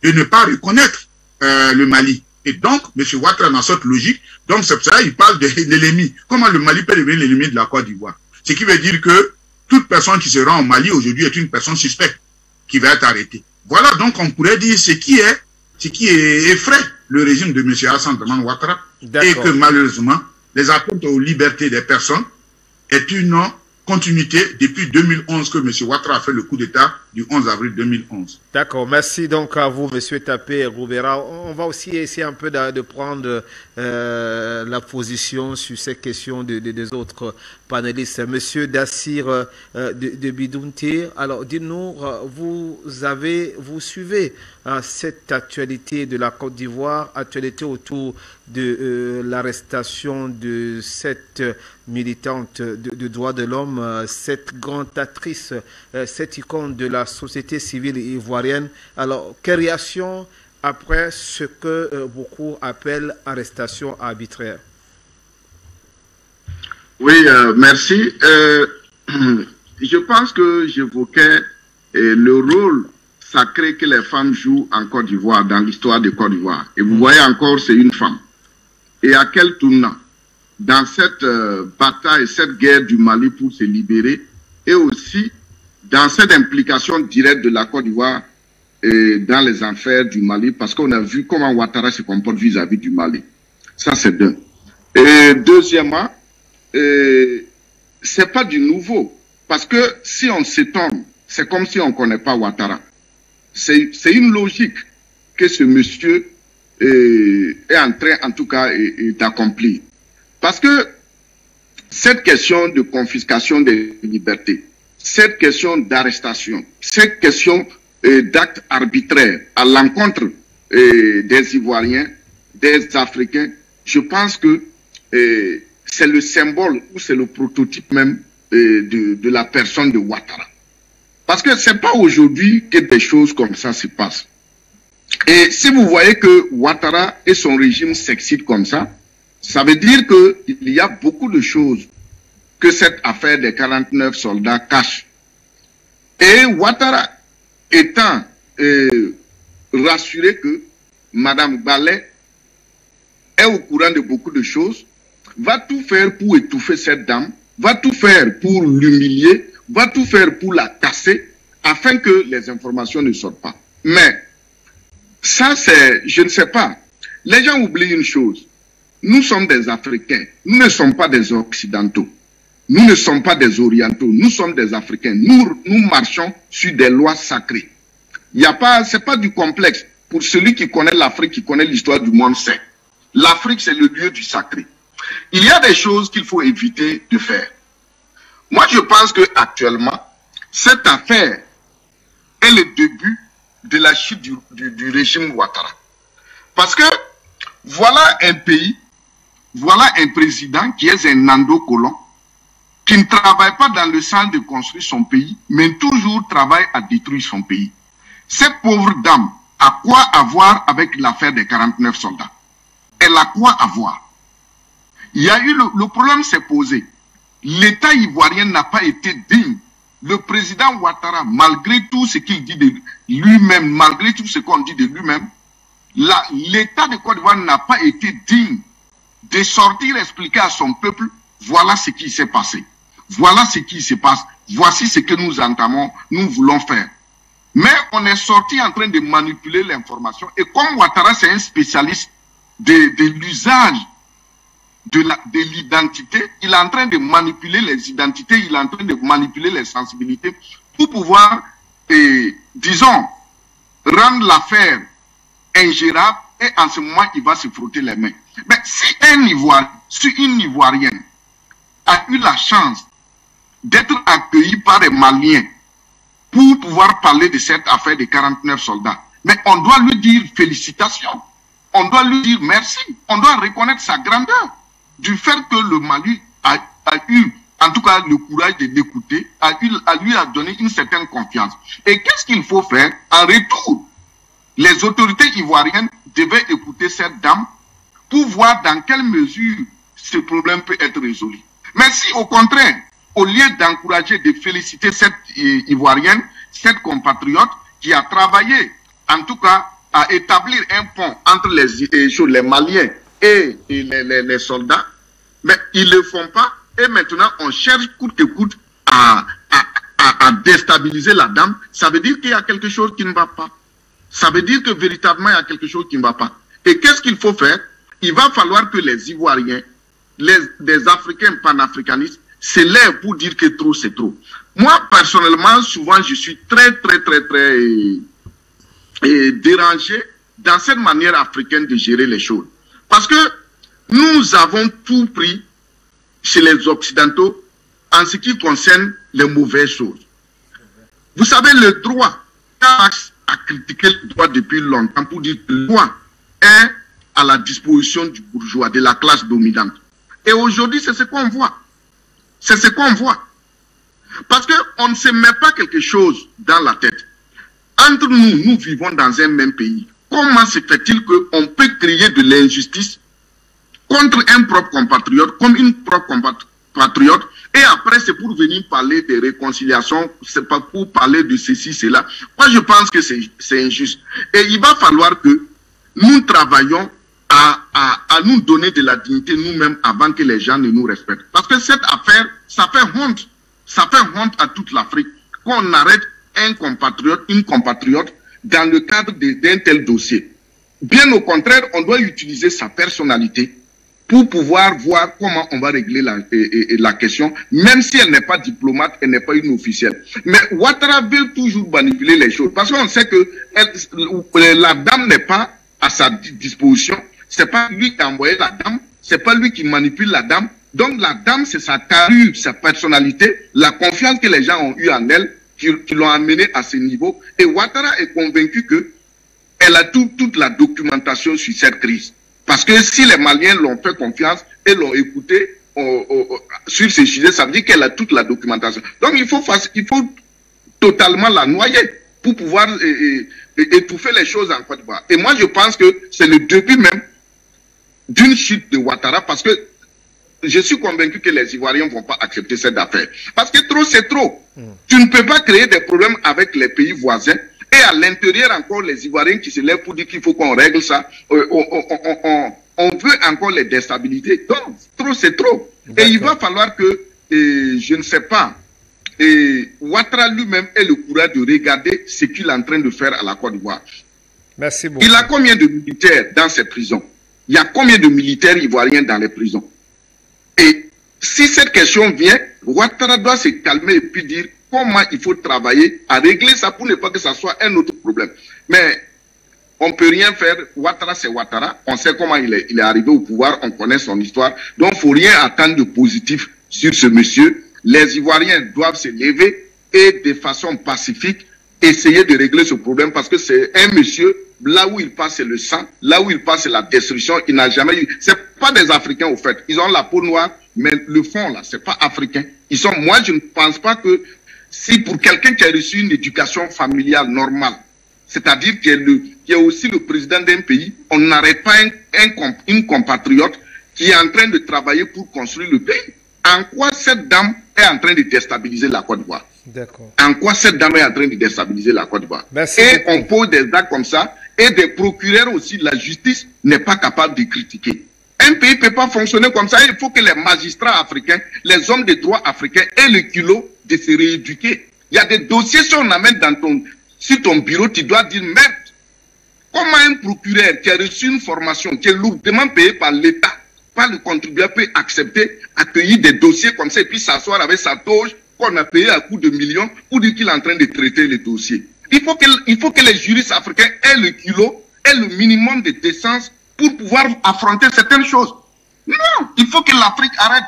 de ne pas reconnaître le Mali. Et donc, M. Ouattara, dans cette logique, donc c'est pour ça qu'il parle de l'ennemi. Comment le Mali peut devenir l'ennemi de la Côte d'Ivoire? Ce qui veut dire que toute personne qui se rend au Mali aujourd'hui est une personne suspecte qui va être arrêtée. Voilà, donc on pourrait dire ce qui effraie le régime de M. Hassan Dramane Ouattara, et que malheureusement, les atteintes aux libertés des personnes est une continuité depuis 2011 que M. Ouattara a fait le coup d'État du 11 avril 2011. D'accord, merci donc à vous, M. Tapé Roubera. On va aussi essayer un peu de prendre la position sur ces questions des autres panélistes. M. Dassir de Bidounté, alors dites-nous, vous suivez cette actualité de la Côte d'Ivoire, actualité autour de l'arrestation de cette militante de droits de l'homme, cette grande actrice, cette icône de la société civile ivoirienne. Alors, quelle réaction après ce que beaucoup appellent arrestation arbitraire? Oui, merci. Je pense que j'évoquais le rôle sacré que les femmes jouent en Côte d'Ivoire, dans l'histoire de Côte d'Ivoire. Et vous voyez encore, c'est une femme. Et à quel tournant? Dans cette bataille, cette guerre du Mali pour se libérer, et aussi dans cette implication directe de la Côte d'Ivoire dans les affaires du Mali, parce qu'on a vu comment Ouattara se comporte vis-à-vis du Mali. Ça, c'est d'un. Et deuxièmement, c'est pas du nouveau, parce que si on s'étonne, c'est comme si on ne connaît pas Ouattara. C'est une logique que ce monsieur est en train, en tout cas, d'accomplir. Parce que cette question de confiscation des libertés, cette question d'arrestation, cette question d'actes arbitraires à l'encontre des Ivoiriens, des Africains, je pense que c'est le symbole ou c'est le prototype même de la personne de Ouattara. Parce que c'est pas aujourd'hui que des choses comme ça se passent. Et si vous voyez que Ouattara et son régime s'excitent comme ça, ça veut dire qu'il y a beaucoup de choses que cette affaire des 49 soldats cache. Et Ouattara étant rassuré que Mme Ballet est au courant de beaucoup de choses, va tout faire pour étouffer cette dame, va tout faire pour l'humilier, va tout faire pour la casser, afin que les informations ne sortent pas. Mais, ça c'est, je ne sais pas, les gens oublient une chose, nous sommes des Africains, nous ne sommes pas des Occidentaux, nous ne sommes pas des Orientaux, nous sommes des Africains, nous marchons sur des lois sacrées. Il n'y a pas, c'est pas du complexe. Pour celui qui connaît l'Afrique, qui connaît l'histoire du monde, c'est l'Afrique, c'est le lieu du sacré. Il y a des choses qu'il faut éviter de faire. Moi, je pense que actuellement, cette affaire est le début de la chute du régime Ouattara. Parce que voilà un pays, voilà un président qui est un nando-colon, qui ne travaille pas dans le sens de construire son pays, mais toujours travaille à détruire son pays. Cette pauvre dame a quoi avoir avec l'affaire des 49 soldats? Elle a quoi avoir? Il y a eu le problème s'est posé. l'État ivoirien n'a pas été digne. Le président Ouattara, malgré tout ce qu'il dit de lui-même, malgré tout ce qu'on dit de lui-même, l'État de Côte d'Ivoire n'a pas été digne de sortir expliquer à son peuple, voilà ce qui s'est passé. Voilà ce qui se passe. Voici ce que nous entamons, nous voulons faire. Mais on est sorti en train de manipuler l'information. Et comme Ouattara, c'est un spécialiste de l'usage de l'identité, il est en train de manipuler les identités, il est en train de manipuler les sensibilités pour pouvoir, disons, rendre l'affaire ingérable, et en ce moment, il va se frotter les mains. Mais si une Ivoirienne a eu la chance d'être accueillie par les Maliens pour pouvoir parler de cette affaire de 49 soldats, mais on doit lui dire félicitations, on doit lui dire merci, on doit reconnaître sa grandeur du fait que le Mali a eu, en tout cas, le courage de l'écouter, lui a donné une certaine confiance. Et qu'est-ce qu'il faut faire en retour? Les autorités ivoiriennes devaient écouter cette dame pour voir dans quelle mesure ce problème peut être résolu. Mais si au contraire, au lieu d'encourager, de féliciter cette Ivoirienne, cette compatriote qui a travaillé, en tout cas, à établir un pont entre les Maliens et les soldats, mais ils ne le font pas. Et maintenant, on cherche coûte que coûte à déstabiliser la dame. Ça veut dire qu'il y a quelque chose qui ne va pas. Ça veut dire que véritablement, il y a quelque chose qui ne va pas. Et qu'est-ce qu'il faut faire? Il va falloir que les Ivoiriens, des Africains panafricanistes, se lèvent pour dire que trop, c'est trop. Moi, personnellement, souvent, je suis très dérangé dans cette manière africaine de gérer les choses. Parce que nous avons tout pris chez les Occidentaux en ce qui concerne les mauvaises choses. Vous savez, le droit, Marx a critiqué le droit depuis longtemps pour dire que le droit est à la disposition du bourgeois, de la classe dominante. Et aujourd'hui, c'est ce qu'on voit. C'est ce qu'on voit. Parce qu'on ne se met pas quelque chose dans la tête. Entre nous, nous vivons dans un même pays. Comment se fait-il qu'on peut créer de l'injustice contre un propre compatriote, comme une propre compatriote, et après c'est pour venir parler de réconciliation, c'est pas pour parler de ceci, cela. Moi je pense que c'est injuste. Et il va falloir que nous travaillions à nous donner de la dignité nous-mêmes avant que les gens ne nous respectent. Parce que cette affaire, ça fait honte. Ça fait honte à toute l'Afrique qu'on arrête un compatriote, une compatriote dans le cadre d'un tel dossier. Bien au contraire, on doit utiliser sa personnalité pour pouvoir voir comment on va régler la question, même si elle n'est pas diplomate, elle n'est pas une officielle. Mais Ouattara veut toujours manipuler les choses, parce qu'on sait que la dame n'est pas à sa disposition. C'est pas lui qui a envoyé la dame, c'est pas lui qui manipule la dame. Donc la dame, c'est sa carrure, sa personnalité, la confiance que les gens ont eue en elle, qui l'ont amenée à ce niveau. Et Ouattara est convaincu que elle a toute la documentation sur cette crise. Parce que si les Maliens l'ont fait confiance et l'ont écouté sur ces sujets, ça veut dire qu'elle a toute la documentation. Donc il faut totalement la noyer pour pouvoir étouffer les choses en Côte d'Ivoire. Et moi je pense que c'est le début même d'une chute de Ouattara, parce que je suis convaincu que les Ivoiriens ne vont pas accepter cette affaire. Parce que trop, c'est trop. Tu ne peux pas créer des problèmes avec les pays voisins. Et à l'intérieur encore, les Ivoiriens qui se lèvent pour dire qu'il faut qu'on règle ça. On veut encore les déstabiliser. Donc, trop, c'est trop. Et il va falloir que, je ne sais pas, Ouattara lui-même ait le courage de regarder ce qu'il est en train de faire à la Côte d'Ivoire. Merci beaucoup. Il a combien de militaires dans ces prisons? Il y a combien de militaires ivoiriens dans les prisons? Et si cette question vient, Ouattara doit se calmer et puis dire comment il faut travailler à régler ça pour ne pas que ça soit un autre problème. Mais on ne peut rien faire. Ouattara, c'est Ouattara. On sait comment il est arrivé au pouvoir. On connaît son histoire. Donc, il ne faut rien attendre de positif sur ce monsieur. Les Ivoiriens doivent se lever et de façon pacifique essayer de régler ce problème, parce que c'est un monsieur, là où il passe c'est le sang, là où il passe c'est la destruction. Il n'a jamais eu, c'est pas des Africains au fait, ils ont la peau noire, mais le fond là, c'est pas africain. Moi je ne pense pas que si pour quelqu'un qui a reçu une éducation familiale normale, c'est-à-dire qui est aussi le président d'un pays, on n'arrête pas une compatriote qui est en train de travailler pour construire le pays. En quoi cette dame est en train de déstabiliser la Côte d'Ivoire? D'accord. En quoi cette dame est en train de déstabiliser la Côte d'Ivoire? Et on pose des actes comme ça, et des procureurs aussi de la justice n'est pas capable de critiquer. Un pays ne peut pas fonctionner comme ça. Il faut que les magistrats africains, les hommes de droit africains aient le culot de se rééduquer. Il y a des dossiers, si on amène sur ton bureau, tu dois dire, merde, comment un procureur qui a reçu une formation, qui est lourdement payé par l'État, par le contribuable, peut accepter, accueillir des dossiers comme ça et puis s'asseoir avec sa toge qu'on a payé à coups de millions pour dire qu'il est en train de traiter les dossiers. Il faut que les juristes africains aient le culot, aient le minimum de décence pour pouvoir affronter certaines choses. Non, il faut que l'Afrique arrête.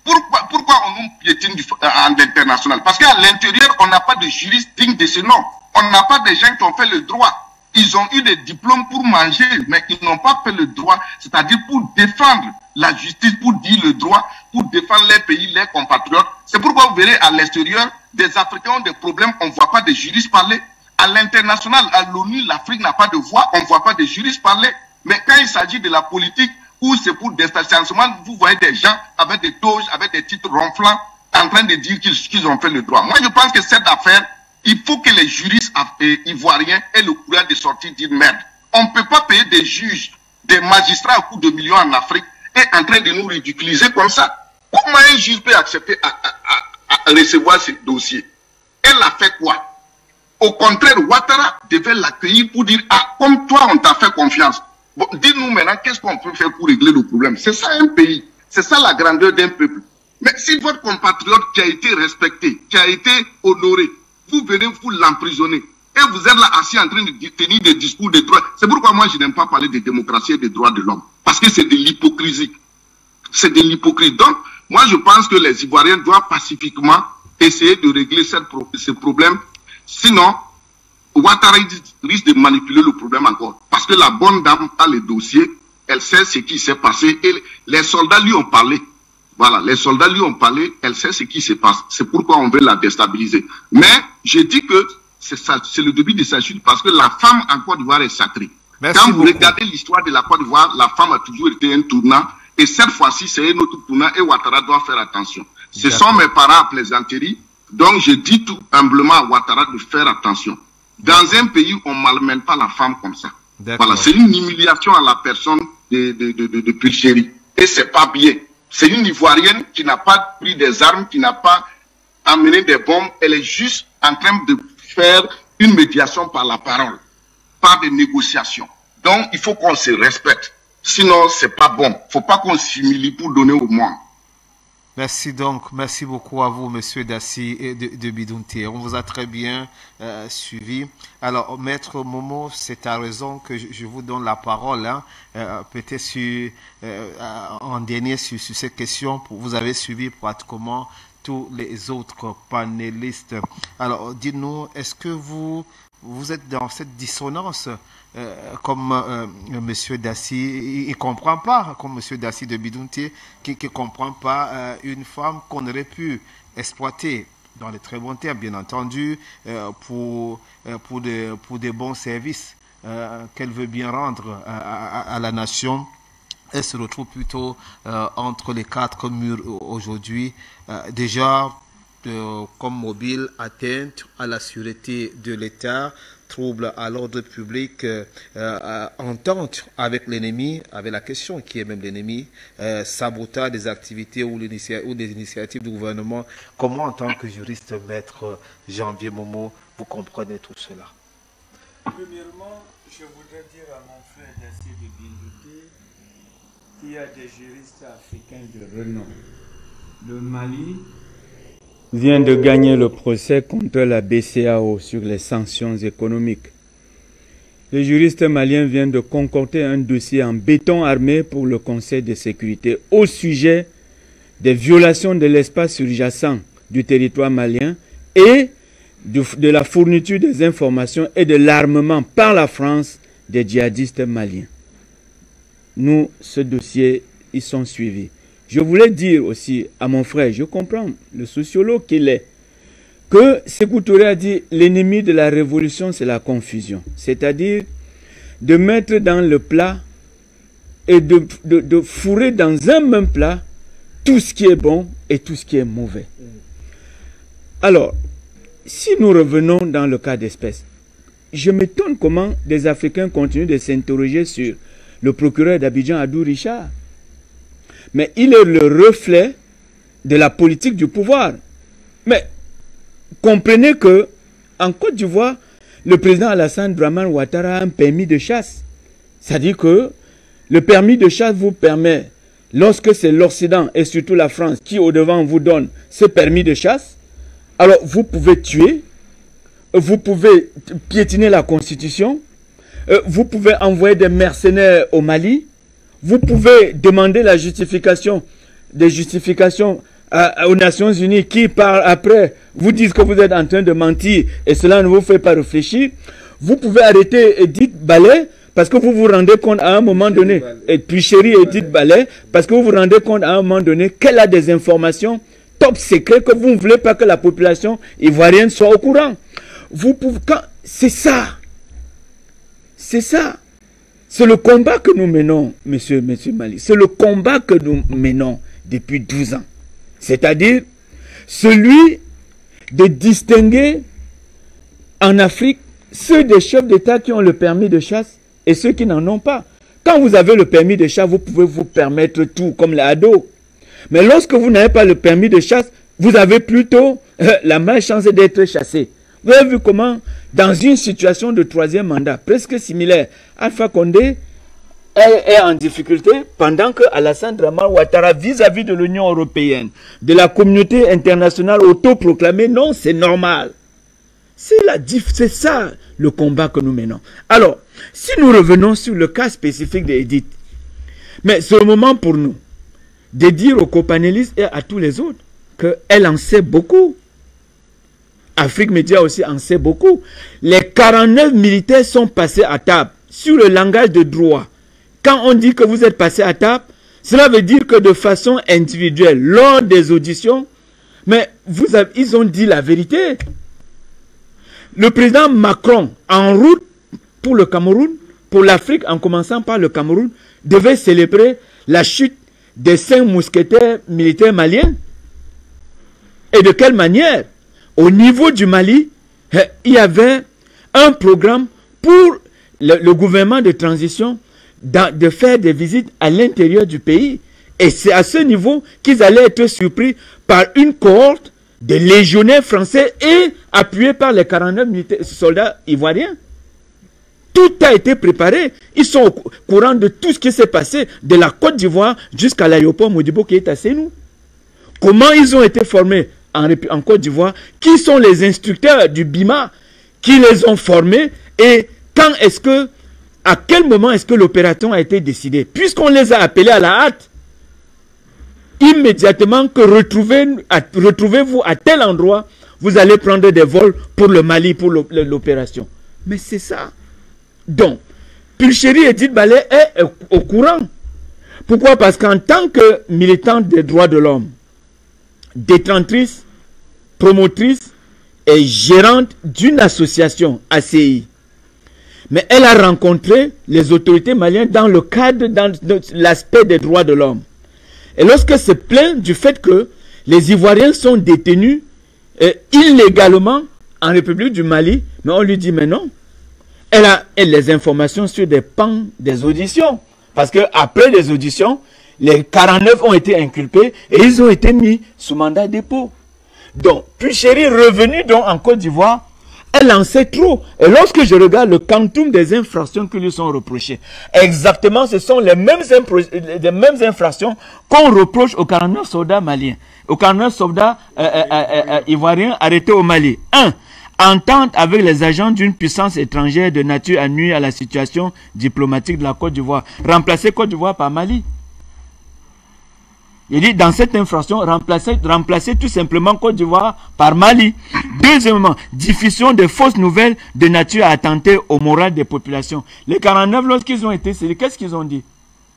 Pourquoi on nous piétine en international? Parce qu'à l'intérieur, on n'a pas de juristes dignes de ce nom. On n'a pas de gens qui ont fait le droit. Ils ont eu des diplômes pour manger, mais ils n'ont pas fait le droit, c'est-à-dire pour défendre la justice, pour dire le droit, pour défendre les pays, les compatriotes. C'est pourquoi vous verrez à l'extérieur, des Africains ont des problèmes, on ne voit pas de juristes parler. À l'international, à l'ONU, l'Afrique n'a pas de voix, on ne voit pas de juristes parler. Mais quand il s'agit de la politique, où c'est pour déstabilisation, vous voyez des gens avec des toges, avec des titres ronflants, en train de dire qu'ils ont fait le droit. Moi, je pense que cette affaire, il faut que les juristes ivoiriens aient le courage de sortir dire merde. On ne peut pas payer des juges, des magistrats à coups de millions en Afrique et en train de nous ridiculiser comme ça. Comment un juge peut accepter à recevoir ce dossier? Elle a fait quoi? Au contraire, Ouattara devait l'accueillir pour dire, ah, comme toi, on t'a fait confiance. Bon, dis-nous maintenant, qu'est-ce qu'on peut faire pour régler le problème? C'est ça un pays. C'est ça la grandeur d'un peuple. Mais si votre compatriote qui a été respecté, qui a été honoré, vous venez vous l'emprisonner, et vous êtes là assis en train de tenir des discours de droit. C'est pourquoi moi je n'aime pas parler de démocratie et des droits de l'homme. Parce que c'est de l'hypocrisie. C'est de l'hypocrisie. Donc, moi je pense que les Ivoiriens doivent pacifiquement essayer de régler ce problème. Sinon, Ouattara risque de manipuler le problème encore. Parce que la bonne dame a le dossier, elle sait ce qui s'est passé et les soldats lui ont parlé. Voilà, les soldats lui ont parlé, elle sait ce qui se passe. C'est pourquoi on veut la déstabiliser. Mais je dis que c'est le début de sa chute parce que la femme en Côte d'Ivoire est sacrée. Merci Quand vous beaucoup. regardez l'histoire de la Côte d'Ivoire, la femme a toujours été un tournant. Et cette fois-ci, c'est un autre tournant et Ouattara doit faire attention. Ce sont mes parents à plaisanterie. Donc je dis tout humblement à Ouattara de faire attention. Dans un pays, on ne malmène pas la femme comme ça. Voilà, c'est une humiliation à la personne de Pulchéry. Et c'est pas bien. C'est une Ivoirienne qui n'a pas pris des armes, qui n'a pas amené des bombes. Elle est juste en train de faire une médiation par la parole, par des négociations. Donc, il faut qu'on se respecte. Sinon, c'est pas bon. Il ne faut pas qu'on s'humilie pour donner au monde. Merci donc, merci beaucoup à vous, Monsieur Daci de Bidunté. On vous a très bien suivi. Alors, Maître Momo, c'est à raison que je vous donne la parole, hein, peut-être en dernier sur cette question. Vous avez suivi pratiquement tous les autres panélistes. Alors, dites-nous, est-ce que vous êtes dans cette dissonance comme Monsieur Daci, il ne comprend pas, comme Monsieur Daci de Bidunté, qui ne comprend pas une femme qu'on aurait pu exploiter dans les très bons termes, bien entendu, pour des bons services qu'elle veut bien rendre à la nation. Elle se retrouve plutôt entre les quatre murs aujourd'hui, déjà comme mobile, atteinte à la sûreté de l'État, trouble à l'ordre public, entente avec l'ennemi, avec la question qui est même l'ennemi, sabotage des activités ou des initiatives du gouvernement. Comment, en tant que juriste, Maître Janvier Momo, vous comprenez tout cela? Premièrement, je voudrais dire à mon frère Daci de Bidunté qu'il y a des juristes africains de renom. Le Mali vient de gagner le procès contre la BCEAO sur les sanctions économiques. Le juriste malien vient de concocter un dossier en béton armé pour le Conseil de sécurité au sujet des violations de l'espace surjacent du territoire malien et de la fourniture des informations et de l'armement par la France des djihadistes maliens. Nous, ce dossier, ils sont suivis. Je voulais dire aussi à mon frère, je comprends, le sociologue qu'il est, que Sékou Touré a dit l'ennemi de la révolution, c'est la confusion. C'est-à-dire de mettre dans le plat et de fourrer dans un même plat tout ce qui est bon et tout ce qui est mauvais. Alors, si nous revenons dans le cas d'espèce, je m'étonne comment des Africains continuent de s'interroger sur le procureur d'Abidjan, Adou Richard. Mais il est le reflet de la politique du pouvoir. Mais comprenez que en Côte d'Ivoire, le président Alassane Dramane Ouattara a un permis de chasse. C'est-à-dire que le permis de chasse vous permet, lorsque c'est l'Occident et surtout la France qui au devant vous donne ce permis de chasse, alors vous pouvez tuer, vous pouvez piétiner la Constitution, vous pouvez envoyer des mercenaires au Mali, vous pouvez demander la justification, des justifications aux Nations Unies qui par après vous disent que vous êtes en train de mentir et cela ne vous fait pas réfléchir. Vous pouvez arrêter Edith Ballet parce que vous vous rendez compte à un moment donné, et puis chérie Edith Ballet, parce que vous vous rendez compte à un moment donné qu'elle a des informations top secrets que vous ne voulez pas que la population ivoirienne soit au courant. Vous pouvez, c'est ça. C'est ça. C'est le combat que nous menons, monsieur Mali. C'est le combat que nous menons depuis 12 ans. C'est-à-dire celui de distinguer en Afrique ceux des chefs d'État qui ont le permis de chasse et ceux qui n'en ont pas. Quand vous avez le permis de chasse, vous pouvez vous permettre tout, comme les ados. Mais lorsque vous n'avez pas le permis de chasse, vous avez plutôt la malchance d'être chassé. Vous avez vu comment, dans une situation de troisième mandat, presque similaire, Alpha Condé est en difficulté pendant que Alassane Dramane Ouattara, vis-à-vis de l'Union européenne, de la communauté internationale autoproclamée, non, c'est normal. C'est ça le combat que nous menons. Alors, si nous revenons sur le cas spécifique d'Edith, mais c'est le moment pour nous de dire aux copanélistes et à tous les autres qu'elle en sait beaucoup. Afrique Média aussi en sait beaucoup. Les 49 militaires sont passés à table sur le langage de droit. Quand on dit que vous êtes passé à table, cela veut dire que de façon individuelle, lors des auditions, mais ils ont dit la vérité. Le président Macron, en route pour le Cameroun, pour l'Afrique, en commençant par le Cameroun, devait célébrer la chute des 5 mousquetaires militaires maliens. Et de quelle manière? Au niveau du Mali, il y avait un programme pour le gouvernement de transition de faire des visites à l'intérieur du pays. Et c'est à ce niveau qu'ils allaient être surpris par une cohorte de légionnaires français et appuyés par les 49 soldats ivoiriens. Tout a été préparé. Ils sont au courant de tout ce qui s'est passé de la Côte d'Ivoire jusqu'à l'aéroport Modibo qui est à Sénou. Comment ils ont été formés en Côte d'Ivoire? Qui sont les instructeurs du BIMA qui les ont formés? Et quand est-ce que, à quel moment est-ce que l'opération a été décidée? Puisqu'on les a appelés à la hâte, immédiatement que retrouvez-vous à tel endroit, vous allez prendre des vols pour le Mali, pour l'opération. Mais c'est ça. Donc, Pulchéry Edith Ballet est au courant. Pourquoi? Parce qu'en tant que militante des droits de l'homme, détentrice, promotrice et gérante d'une association ACI, mais elle a rencontré les autorités maliennes dans le cadre, dans l'aspect des droits de l'homme. Et lorsque se plaint du fait que les Ivoiriens sont détenus illégalement en République du Mali, mais on lui dit mais non. Elle a les informations sur des pans des auditions. Parce que après les auditions, les 49 ont été inculpés et ils ont été mis sous mandat de dépôt. Donc, Pulchéry revenu donc en Côte d'Ivoire, elle en sait trop. Et lorsque je regarde le quantum des infractions qui lui sont reprochées, exactement ce sont les mêmes infractions qu'on reproche aux 49 soldats maliens, aux 49 soldats ivoiriens arrêtés au Mali. 1. Entente avec les agents d'une puissance étrangère de nature à nuire à la situation diplomatique de la Côte d'Ivoire. Remplacer Côte d'Ivoire par Mali. Il dit dans cette infraction, remplacer tout simplement Côte d'Ivoire par Mali. Deuxièmement, diffusion de fausses nouvelles de nature à attenter au moral des populations. Les 49, lorsqu'ils ont été saisis, qu'est-ce qu'ils ont dit?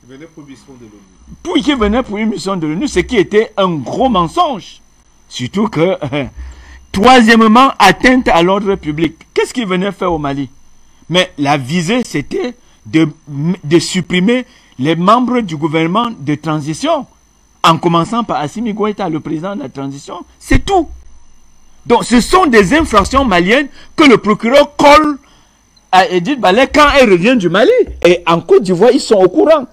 Ils venaient pour une mission de l'ONU. Ils venaient pour une mission de l'ONU, ce qui était un gros mensonge. Surtout que... Troisièmement, atteinte à l'ordre public. Qu'est-ce qu'ils venaient faire au Mali? Mais la visée, c'était de supprimer les membres du gouvernement de transition. en commençant par Assimi Goïta, le président de la transition. C'est tout. Donc, ce sont des infractions maliennes que le procureur colle à Edith Ballet quand elle revient du Mali. Et en Côte d'Ivoire, ils sont au courant.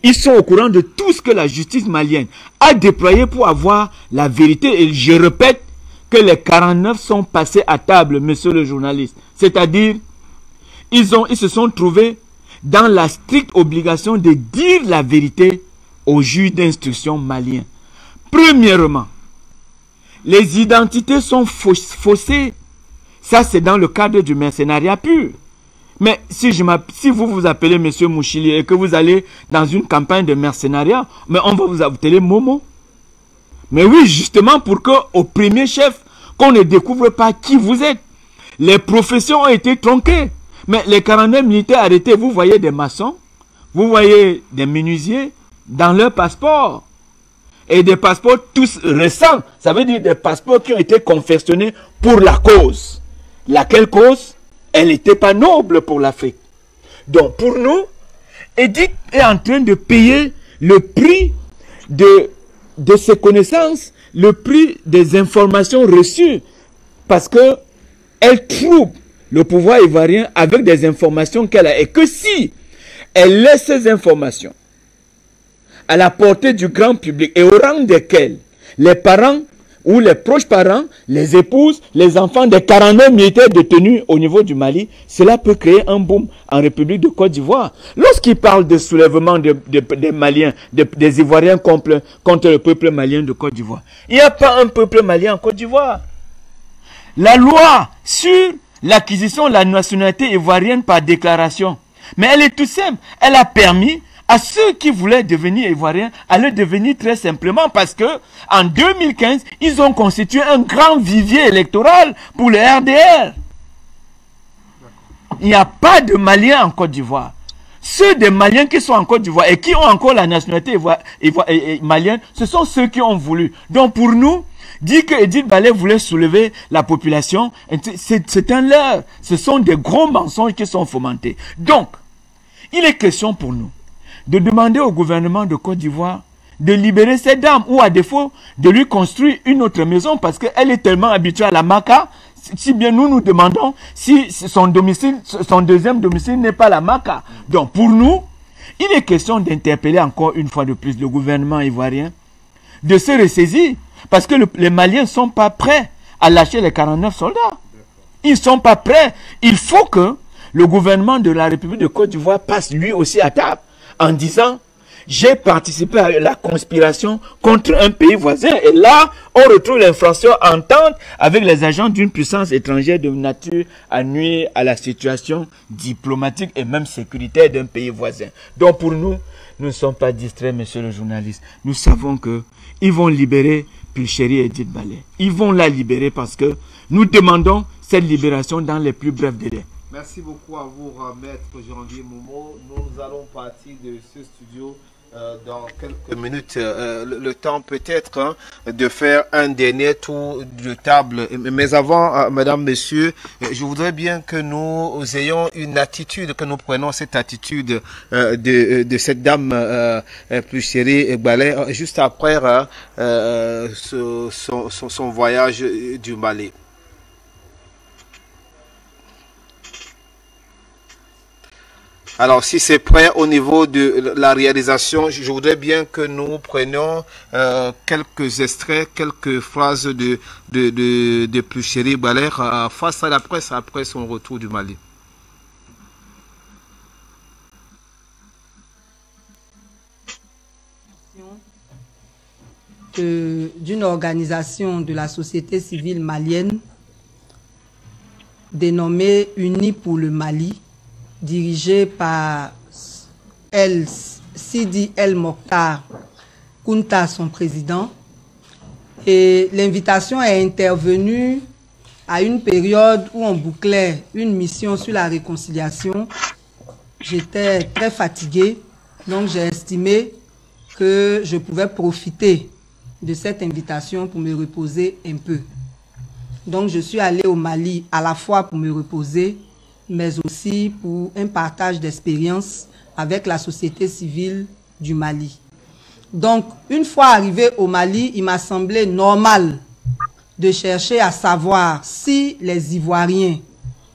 Ils sont au courant de tout ce que la justice malienne a déployé pour avoir la vérité. Et je répète que les 49 sont passés à table, monsieur le journaliste. C'est-à-dire, ils se sont trouvés dans la stricte obligation de dire la vérité aux juges d'instruction maliens. Premièrement, les identités sont faussées. Ça, c'est dans le cadre du mercenariat pur. Mais si vous vous appelez monsieur Mouchili et que vous allez dans une campagne de mercenariat, mais on va vous appeler Momo. Mais oui, justement pour qu'au premier chef, qu'on ne découvre pas qui vous êtes. Les professions ont été tronquées. Mais les 49 militaires arrêtés, vous voyez des maçons, vous voyez des menuisiers dans leur passeport. Et des passeports tous récents. Ça veut dire des passeports qui ont été confectionnés pour la cause. Laquelle cause? Elle n'était pas noble pour l'Afrique. Donc pour nous, Edith est en train de payer le prix de ses connaissances, le prix des informations reçues. Parce que elle trouble le pouvoir ivoirien avec des informations qu'elle a. Et que si elle laisse ces informations à la portée du grand public et au rang desquels les parents ou les proches parents, les épouses, les enfants des 49 militaires détenus au niveau du Mali, cela peut créer un boom en République de Côte d'Ivoire. Lorsqu'ils parlent de soulèvement des Maliens, des Ivoiriens contre le peuple malien de Côte d'Ivoire, il n'y a pas un peuple malien en Côte d'Ivoire. La loi sur l'acquisition de la nationalité ivoirienne par déclaration, mais elle est tout simple, elle a permis à ceux qui voulaient devenir ivoiriens à le devenir très simplement parce que en 2015, ils ont constitué un grand vivier électoral pour le RDR. Il n'y a pas de Maliens en Côte d'Ivoire. Ceux des Maliens qui sont en Côte d'Ivoire et qui ont encore la nationalité malienne, ce sont ceux qui ont voulu. Donc pour nous, dire que Edith Ballet voulait soulever la population, c'est un leurre. Ce sont des gros mensonges qui sont fomentés. Donc, il est question pour nous de demander au gouvernement de Côte d'Ivoire de libérer cette dame ou à défaut de lui construire une autre maison parce qu'elle est tellement habituée à la Maca. Si bien nous demandons si son deuxième domicile n'est pas la Maca. Donc pour nous, il est question d'interpeller encore une fois de plus le gouvernement ivoirien de se ressaisir parce que les Maliens ne sont pas prêts à lâcher les 49 soldats. Ils ne sont pas prêts. Il faut que le gouvernement de la République de Côte d'Ivoire passe lui aussi à table en disant j'ai participé à la conspiration contre un pays voisin. Et là, on retrouve l'infraction entente avec les agents d'une puissance étrangère de nature à nuire à la situation diplomatique et même sécuritaire d'un pays voisin. Donc pour nous, nous ne sommes pas distraits, monsieur le journaliste. Nous savons que ils vont libérer Pulchéry et Edith Ballet. Ils vont la libérer parce que nous demandons cette libération dans les plus brefs délais. Merci beaucoup à vous, Maître Janvier Momo. Nous allons partir de ce studio dans quelques minutes. Le temps peut-être de faire un dernier tour de table. Mais avant, mesdames, messieurs, je voudrais bien que nous ayons une attitude, que nous prenions cette attitude de cette dame Pulchéry Ballet juste après son voyage du Mali. Alors, si c'est prêt au niveau de la réalisation, je voudrais bien que nous prenions quelques extraits, quelques phrases de Pulchéry Ballet face à la presse après son retour du Mali. D'une organisation de la société civile malienne dénommée Unis pour le Mali, dirigé par Sidi El Mokhtar Kounta, son président. Et l'invitation est intervenue à une période où on bouclait une mission sur la réconciliation. J'étais très fatiguée, donc j'ai estimé que je pouvais profiter de cette invitation pour me reposer un peu. Donc je suis allée au Mali à la fois pour me reposer, mais aussi pour un partage d'expérience avec la société civile du Mali. Donc, une fois arrivé au Mali, il m'a semblé normal de chercher à savoir si les Ivoiriens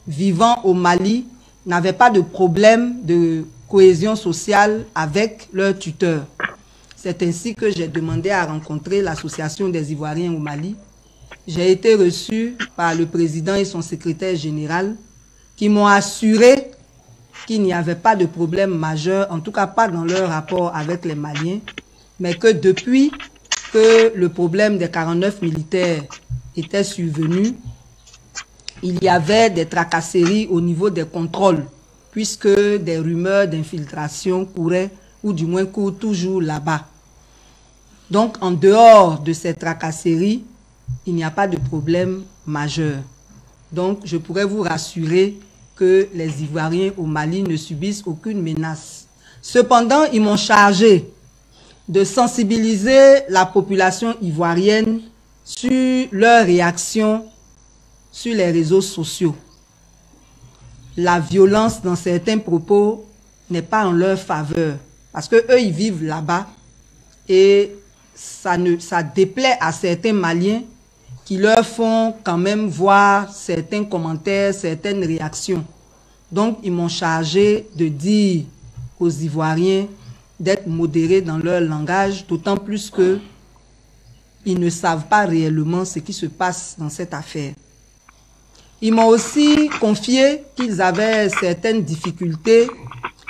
vivant au Mali n'avaient pas de problème de cohésion sociale avec leur tuteur. C'est ainsi que j'ai demandé à rencontrer l'Association des Ivoiriens au Mali. J'ai été reçu par le président et son secrétaire général qui m'ont assuré qu'il n'y avait pas de problème majeur, en tout cas pas dans leur rapport avec les Maliens, mais que depuis que le problème des 49 militaires était survenu, il y avait des tracasseries au niveau des contrôles, puisque des rumeurs d'infiltration couraient, ou du moins courent toujours là-bas. Donc, en dehors de ces tracasseries, il n'y a pas de problème majeur. Donc, je pourrais vous rassurer que les Ivoiriens au Mali ne subissent aucune menace. Cependant, ils m'ont chargé de sensibiliser la population ivoirienne sur leur réaction sur les réseaux sociaux. La violence dans certains propos n'est pas en leur faveur, parce que eux ils vivent là-bas et ça déplaît à certains Maliens qui leur font quand même voir certains commentaires, certaines réactions. Donc ils m'ont chargé de dire aux Ivoiriens d'être modérés dans leur langage, d'autant plus que ils ne savent pas réellement ce qui se passe dans cette affaire. Ils m'ont aussi confié qu'ils avaient certaines difficultés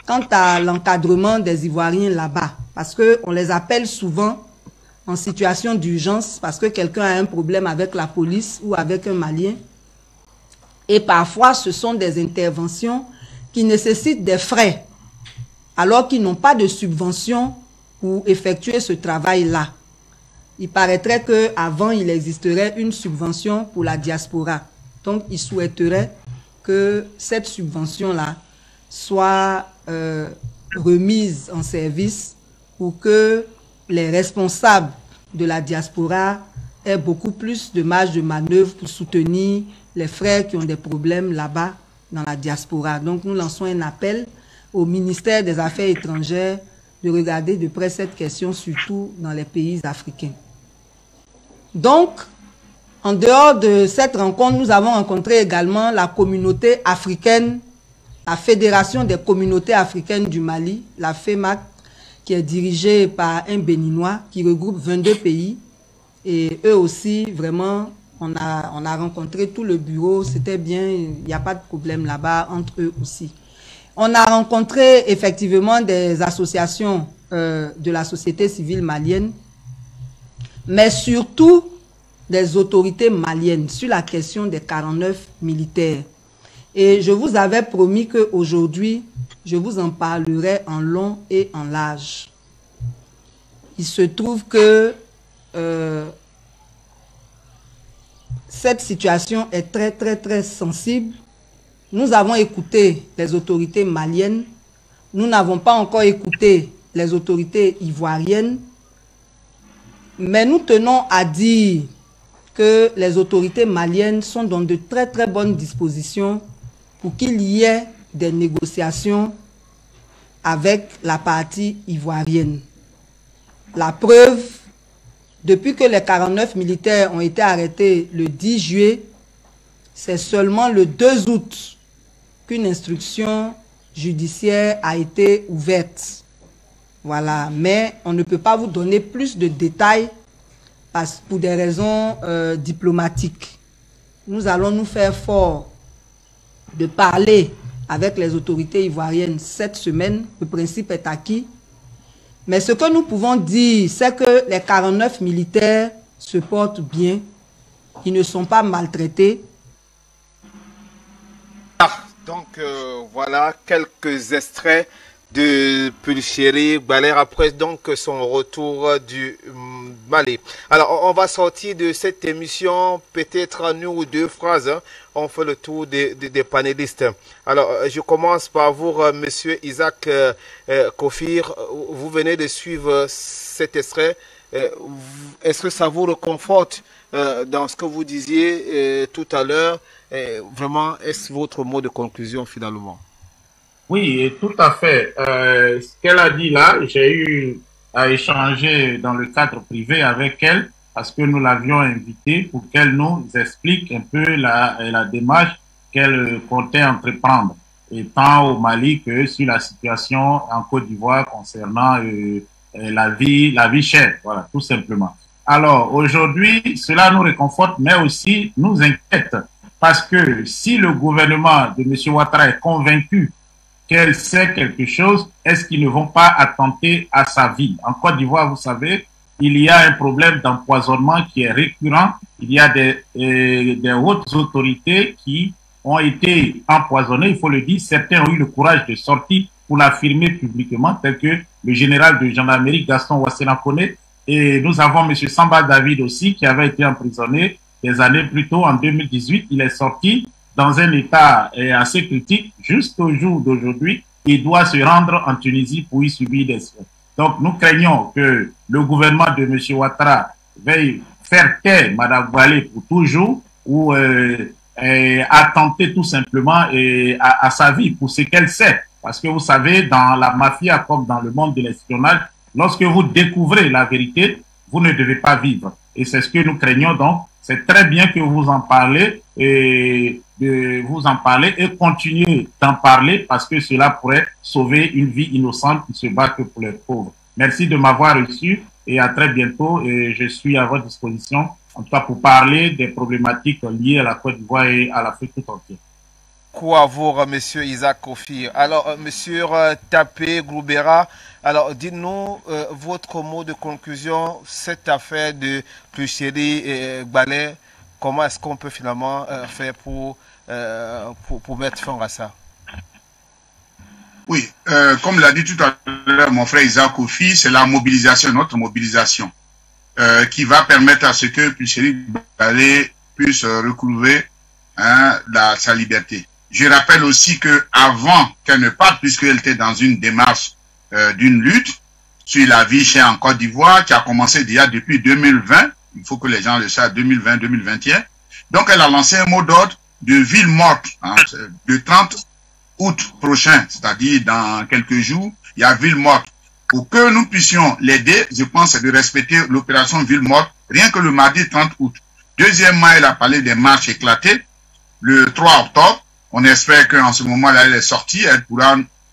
quant à l'encadrement des Ivoiriens là-bas, parce qu'on les appelle souvent en situation d'urgence, parce que quelqu'un a un problème avec la police ou avec un Malien. Et parfois, ce sont des interventions qui nécessitent des frais, alors qu'ils n'ont pas de subvention pour effectuer ce travail-là. Il paraîtrait qu'avant, il existerait une subvention pour la diaspora. Donc, ils souhaiteraient que cette subvention-là soit remise en service pour que les responsables de la diaspora aient beaucoup plus de marge de manœuvre pour soutenir les frères qui ont des problèmes là-bas dans la diaspora. Donc, nous lançons un appel au ministère des Affaires étrangères de regarder de près cette question, surtout dans les pays africains. Donc, en dehors de cette rencontre, nous avons rencontré également la communauté africaine, la Fédération des communautés africaines du Mali, la FEMAC, qui est dirigée par un Béninois qui regroupe 22 pays. Et eux aussi, vraiment, on a rencontré tout le bureau, c'était bien, il n'y a pas de problème là-bas entre eux aussi. On a rencontré effectivement des associations de la société civile malienne, mais surtout des autorités maliennes sur la question des 49 militaires. Et je vous avais promis qu'aujourd'hui, je vous en parlerai en long et en large. Il se trouve que cette situation est très, très, très sensible. Nous avons écouté les autorités maliennes. Nous n'avons pas encore écouté les autorités ivoiriennes. Mais nous tenons à dire que les autorités maliennes sont dans de très très bonnes dispositions pour qu'il y ait des négociations avec la partie ivoirienne. La preuve, depuis que les 49 militaires ont été arrêtés le 10 juillet, c'est seulement le 2 août qu'une instruction judiciaire a été ouverte. Voilà, mais on ne peut pas vous donner plus de détails pour des raisons diplomatiques. Nous allons nous faire fort de parler avec les autorités ivoiriennes cette semaine. Le principe est acquis. Mais ce que nous pouvons dire, c'est que les 49 militaires se portent bien. Ils ne sont pas maltraités. Donc voilà quelques extraits de Pulchéry Gbalère après donc son retour du Mali. Alors on va sortir de cette émission peut-être en une ou deux phrases. Hein. On fait le tour des panélistes. Alors je commence par vous, monsieur Isaac Kofir. Vous venez de suivre cet extrait. Est-ce que ça vous réconforte dans ce que vous disiez tout à l'heure? Vraiment, est-ce votre mot de conclusion finalement? Oui, tout à fait. Ce qu'elle a dit là, j'ai eu à échanger dans le cadre privé avec elle, parce que nous l'avions invitée pour qu'elle nous explique un peu la démarche qu'elle comptait entreprendre, et tant au Mali que sur la situation en Côte d'Ivoire concernant la vie chère, voilà, tout simplement. Alors, aujourd'hui, cela nous réconforte, mais aussi nous inquiète, parce que si le gouvernement de M. Ouattara est convaincu qu'elle sait quelque chose, est-ce qu'ils ne vont pas attenter à sa vie? En Côte d'Ivoire, vous savez, il y a un problème d'empoisonnement qui est récurrent. Il y a des hautes autorités qui ont été empoisonnées, il faut le dire. Certains ont eu le courage de sortir pour l'affirmer publiquement, tel que le général de gendarmerie Gaston Ouassena Koné. Et nous avons M. Samba David aussi, qui avait été emprisonné des années plus tôt, en 2018. Il est sorti dans un état assez critique. Jusqu'au jour d'aujourd'hui, il doit se rendre en Tunisie pour y subir des soins. Donc, nous craignons que le gouvernement de M. Ouattara veuille faire taire Mme Balé pour toujours, ou attenter tout simplement à sa vie, pour ce qu'elle sait. Parce que vous savez, dans la mafia comme dans le monde de l'espionnage, lorsque vous découvrez la vérité, vous ne devez pas vivre. Et c'est ce que nous craignons. Donc, c'est très bien que vous en parlez et continuez d'en parler, parce que cela pourrait sauver une vie innocente qui se bat que pour les pauvres. Merci de m'avoir reçu et à très bientôt. Et je suis à votre disposition, en tout cas pour parler des problématiques liées à la Côte d'Ivoire et à l'Afrique tout entière. Quoi vous, Monsieur Isaac Kofi. Alors, Monsieur Tapé Groubera, alors dites-nous votre mot de conclusion, cette affaire de Pluchéry et Gbalé, comment est-ce qu'on peut finalement faire pour mettre fin à ça? Oui, comme l'a dit tout à l'heure mon frère Isaac Kofi, c'est la mobilisation, notre mobilisation, qui va permettre à ce que Pluchéry Gbalé puisse recouvrer sa liberté. Je rappelle aussi que avant qu'elle ne parte, puisqu'elle était dans une démarche d'une lutte sur la vie chère en Côte d'Ivoire, qui a commencé déjà depuis 2020, il faut que les gens le sachent, 2020-2021. Donc elle a lancé un mot d'ordre de ville morte, le 30 août prochain, c'est-à-dire dans quelques jours, il y a ville morte. Pour que nous puissions l'aider, je pense, c'est de respecter l'opération ville morte, rien que le mardi 30 août. Deuxièmement, elle a parlé des marches éclatées, le 3 octobre. On espère qu'en ce moment-là, elle est sortie,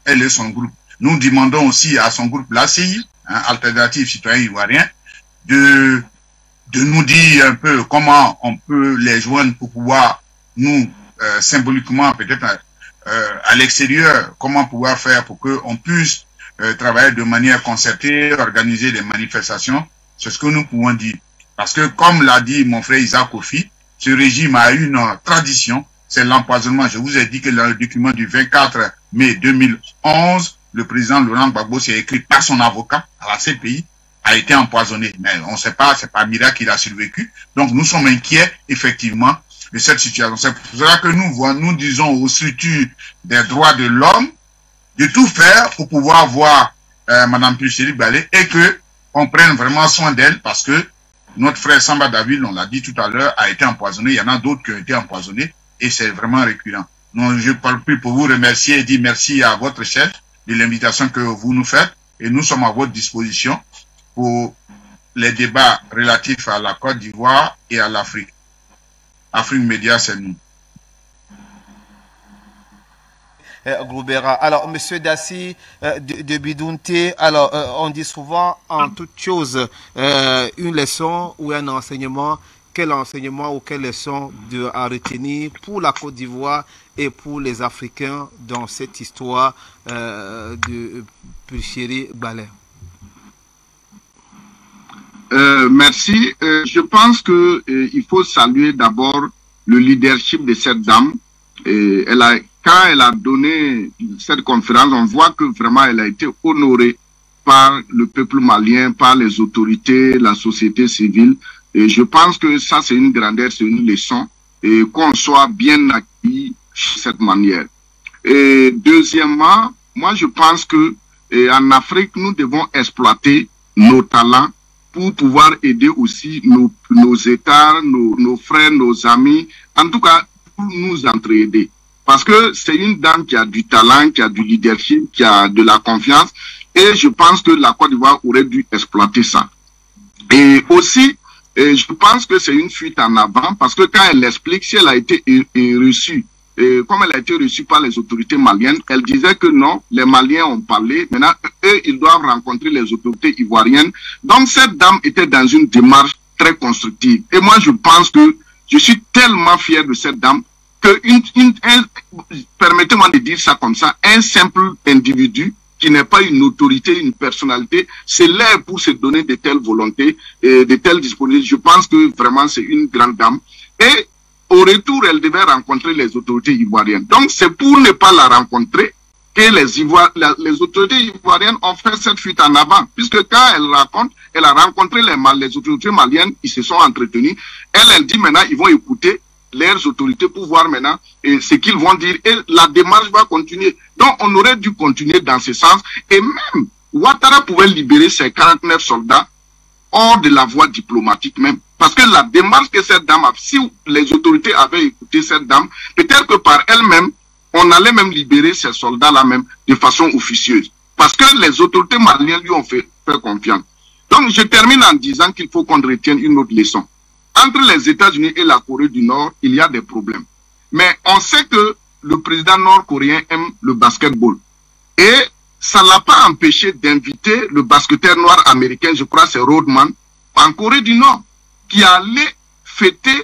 elle et son groupe. Nous demandons aussi à son groupe, l'ACI, Alternative Citoyen Ivoirien, de nous dire un peu comment on peut les joindre pour pouvoir nous, symboliquement, peut-être à l'extérieur, comment pouvoir faire pour qu'on puisse travailler de manière concertée, organiser des manifestations. C'est ce que nous pouvons dire. Parce que, comme l'a dit mon frère Isaac Kofi, ce régime a une tradition, c'est l'empoisonnement. Je vous ai dit que dans le document du 24 mai 2011, le président Laurent Gbagbo s'est écrit par son avocat à la CPI, a été empoisonné. Mais on ne sait pas, c'est pas miracle qu'il a survécu. Donc nous sommes inquiets, effectivement, de cette situation. C'est pour cela que nous disons aux structures des droits de l'homme de tout faire pour pouvoir voir Mme Pluchéry Gbalé et que on prenne vraiment soin d'elle, parce que notre frère Samba David, on l'a dit tout à l'heure, a été empoisonné. Il y en a d'autres qui ont été empoisonnés. Et c'est vraiment récurrent. Donc, je ne parle plus pour vous remercier et dire merci à votre chef de l'invitation que vous nous faites. Et nous sommes à votre disposition pour les débats relatifs à la Côte d'Ivoire et à l'Afrique. Afrique Média, c'est nous. Groubera. Alors, Monsieur Dassi de Bidounté, alors on dit souvent en toute chose une leçon ou un enseignement. Quel enseignement ou quelle leçon à retenir pour la Côte d'Ivoire et pour les Africains dans cette histoire de Pluchéry Gbalé? Merci. Je pense que il faut saluer d'abord le leadership de cette dame. Quand elle a donné cette conférence, on voit que vraiment elle a été honorée par le peuple malien, par les autorités, la société civile. Et je pense que ça, c'est une grandeur, c'est une leçon, et qu'on soit bien acquis de cette manière. Et deuxièmement, moi, je pense que en Afrique, nous devons exploiter nos talents pour pouvoir aider aussi nos États, nos frères, nos amis, en tout cas, pour nous entraider. Parce que c'est une dame qui a du talent, qui a du leadership, qui a de la confiance. Et je pense que la Côte d'Ivoire aurait dû exploiter ça. Et aussi, je pense que c'est une fuite en avant parce que quand elle explique, si elle a été reçue, comme elle a été reçue par les autorités maliennes, elle disait que non, les Maliens ont parlé, maintenant eux, ils doivent rencontrer les autorités ivoiriennes. Donc cette dame était dans une démarche très constructive. Et moi, je pense que je suis tellement fier de cette dame que, permettez-moi de dire ça comme ça, un simple individu qui n'est pas une autorité, une personnalité, c'est l'air pour se donner de telles volontés et de telles disponibilités. Je pense que vraiment c'est une grande dame. Et au retour, elle devait rencontrer les autorités ivoiriennes. Donc c'est pour ne pas la rencontrer que les autorités ivoiriennes ont fait cette fuite en avant. Puisque quand elle a rencontré les autorités maliennes, ils se sont entretenus. Elle dit maintenant, ils vont écouter leurs autorités pour voir maintenant ce qu'ils vont dire et la démarche va continuer. Donc on aurait dû continuer dans ce sens et même Ouattara pouvait libérer ses 49 soldats hors de la voie diplomatique même. Parce que la démarche que cette dame a, si les autorités avaient écouté cette dame, peut-être que par elle-même, on allait même libérer ces soldats-là même de façon officieuse. Parce que les autorités maliennes lui ont fait confiance. Donc je termine en disant qu'il faut qu'on retienne une autre leçon. Entre les États-Unis et la Corée du Nord, il y a des problèmes. Mais on sait que le président nord-coréen aime le basketball. Et ça ne l'a pas empêché d'inviter le basketteur noir américain, je crois c'est Rodman, en Corée du Nord, qui allait fêter,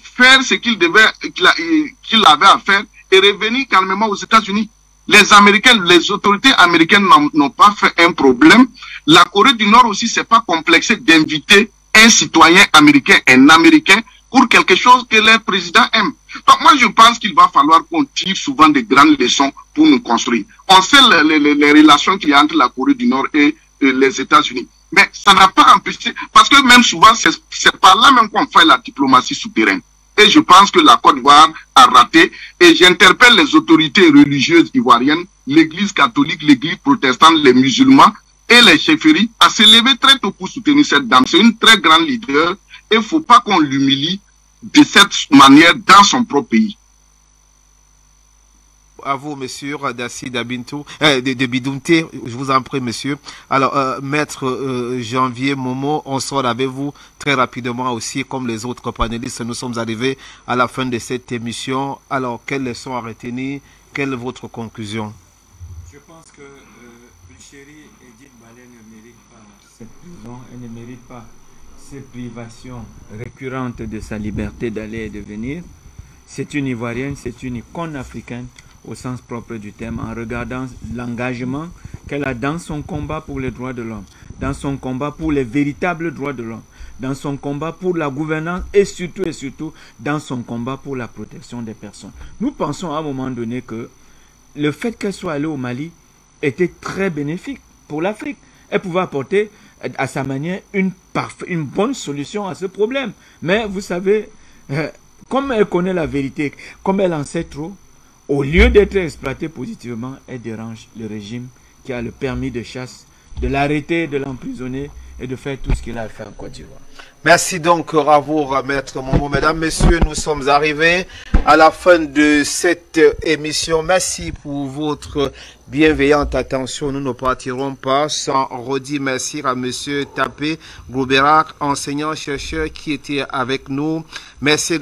faire ce qu'il avait à faire et revenir calmement aux États-Unis. Les Américains, les autorités américaines n'ont pas fait un problème. La Corée du Nord aussi s'est pas complexée d'inviter un citoyen américain, un Américain, pour quelque chose que leur président aime. Donc moi je pense qu'il va falloir qu'on tire souvent de grandes leçons pour nous construire. On sait les relations qu'il y a entre la Corée du Nord et les États-Unis. Mais ça n'a pas empêché, parce que même souvent c'est par là même qu'on fait la diplomatie souterraine. Et je pense que la Côte d'Ivoire a raté. Et j'interpelle les autorités religieuses ivoiriennes, l'Église catholique, l'Église protestante, les musulmans et les chefferies à se lever très tôt pour soutenir cette dame. C'est une très grande leader et il ne faut pas qu'on l'humilie de cette manière dans son propre pays. À vous, monsieur Dassi Dabintou, de Bidounté, je vous en prie, monsieur. Alors, maître Janvier Momo, on sort avec vous très rapidement aussi, comme les autres panélistes. Nous sommes arrivés à la fin de cette émission. Alors, quelles leçons à retenir? Quelle est votre conclusion? Je pense que Chéri Edith Ballet ne mérite pas cette prison, elle ne mérite pas ces privations récurrentes de sa liberté d'aller et de venir. C'est une Ivoirienne, c'est une icône africaine au sens propre du terme, en regardant l'engagement qu'elle a dans son combat pour les droits de l'homme, dans son combat pour les véritables droits de l'homme, dans son combat pour la gouvernance et surtout dans son combat pour la protection des personnes. Nous pensons à un moment donné que le fait qu'elle soit allée au Mali était très bénéfique pour l'Afrique. Elle pouvait apporter à sa manière une bonne solution à ce problème. Mais vous savez, comme elle connaît la vérité, comme elle en sait trop, au lieu d'être exploitée positivement, elle dérange le régime qui a le permis de chasse, de l'arrêter, de l'emprisonner et de faire tout ce qu'il a fait en Côte d'Ivoire. Merci donc à vous, maître Momo. Mesdames, messieurs, nous sommes arrivés à la fin de cette émission. Merci pour votre bienveillante attention. Nous ne partirons pas sans redire merci à monsieur Tapé Gouberak, enseignant-chercheur qui était avec nous. Merci.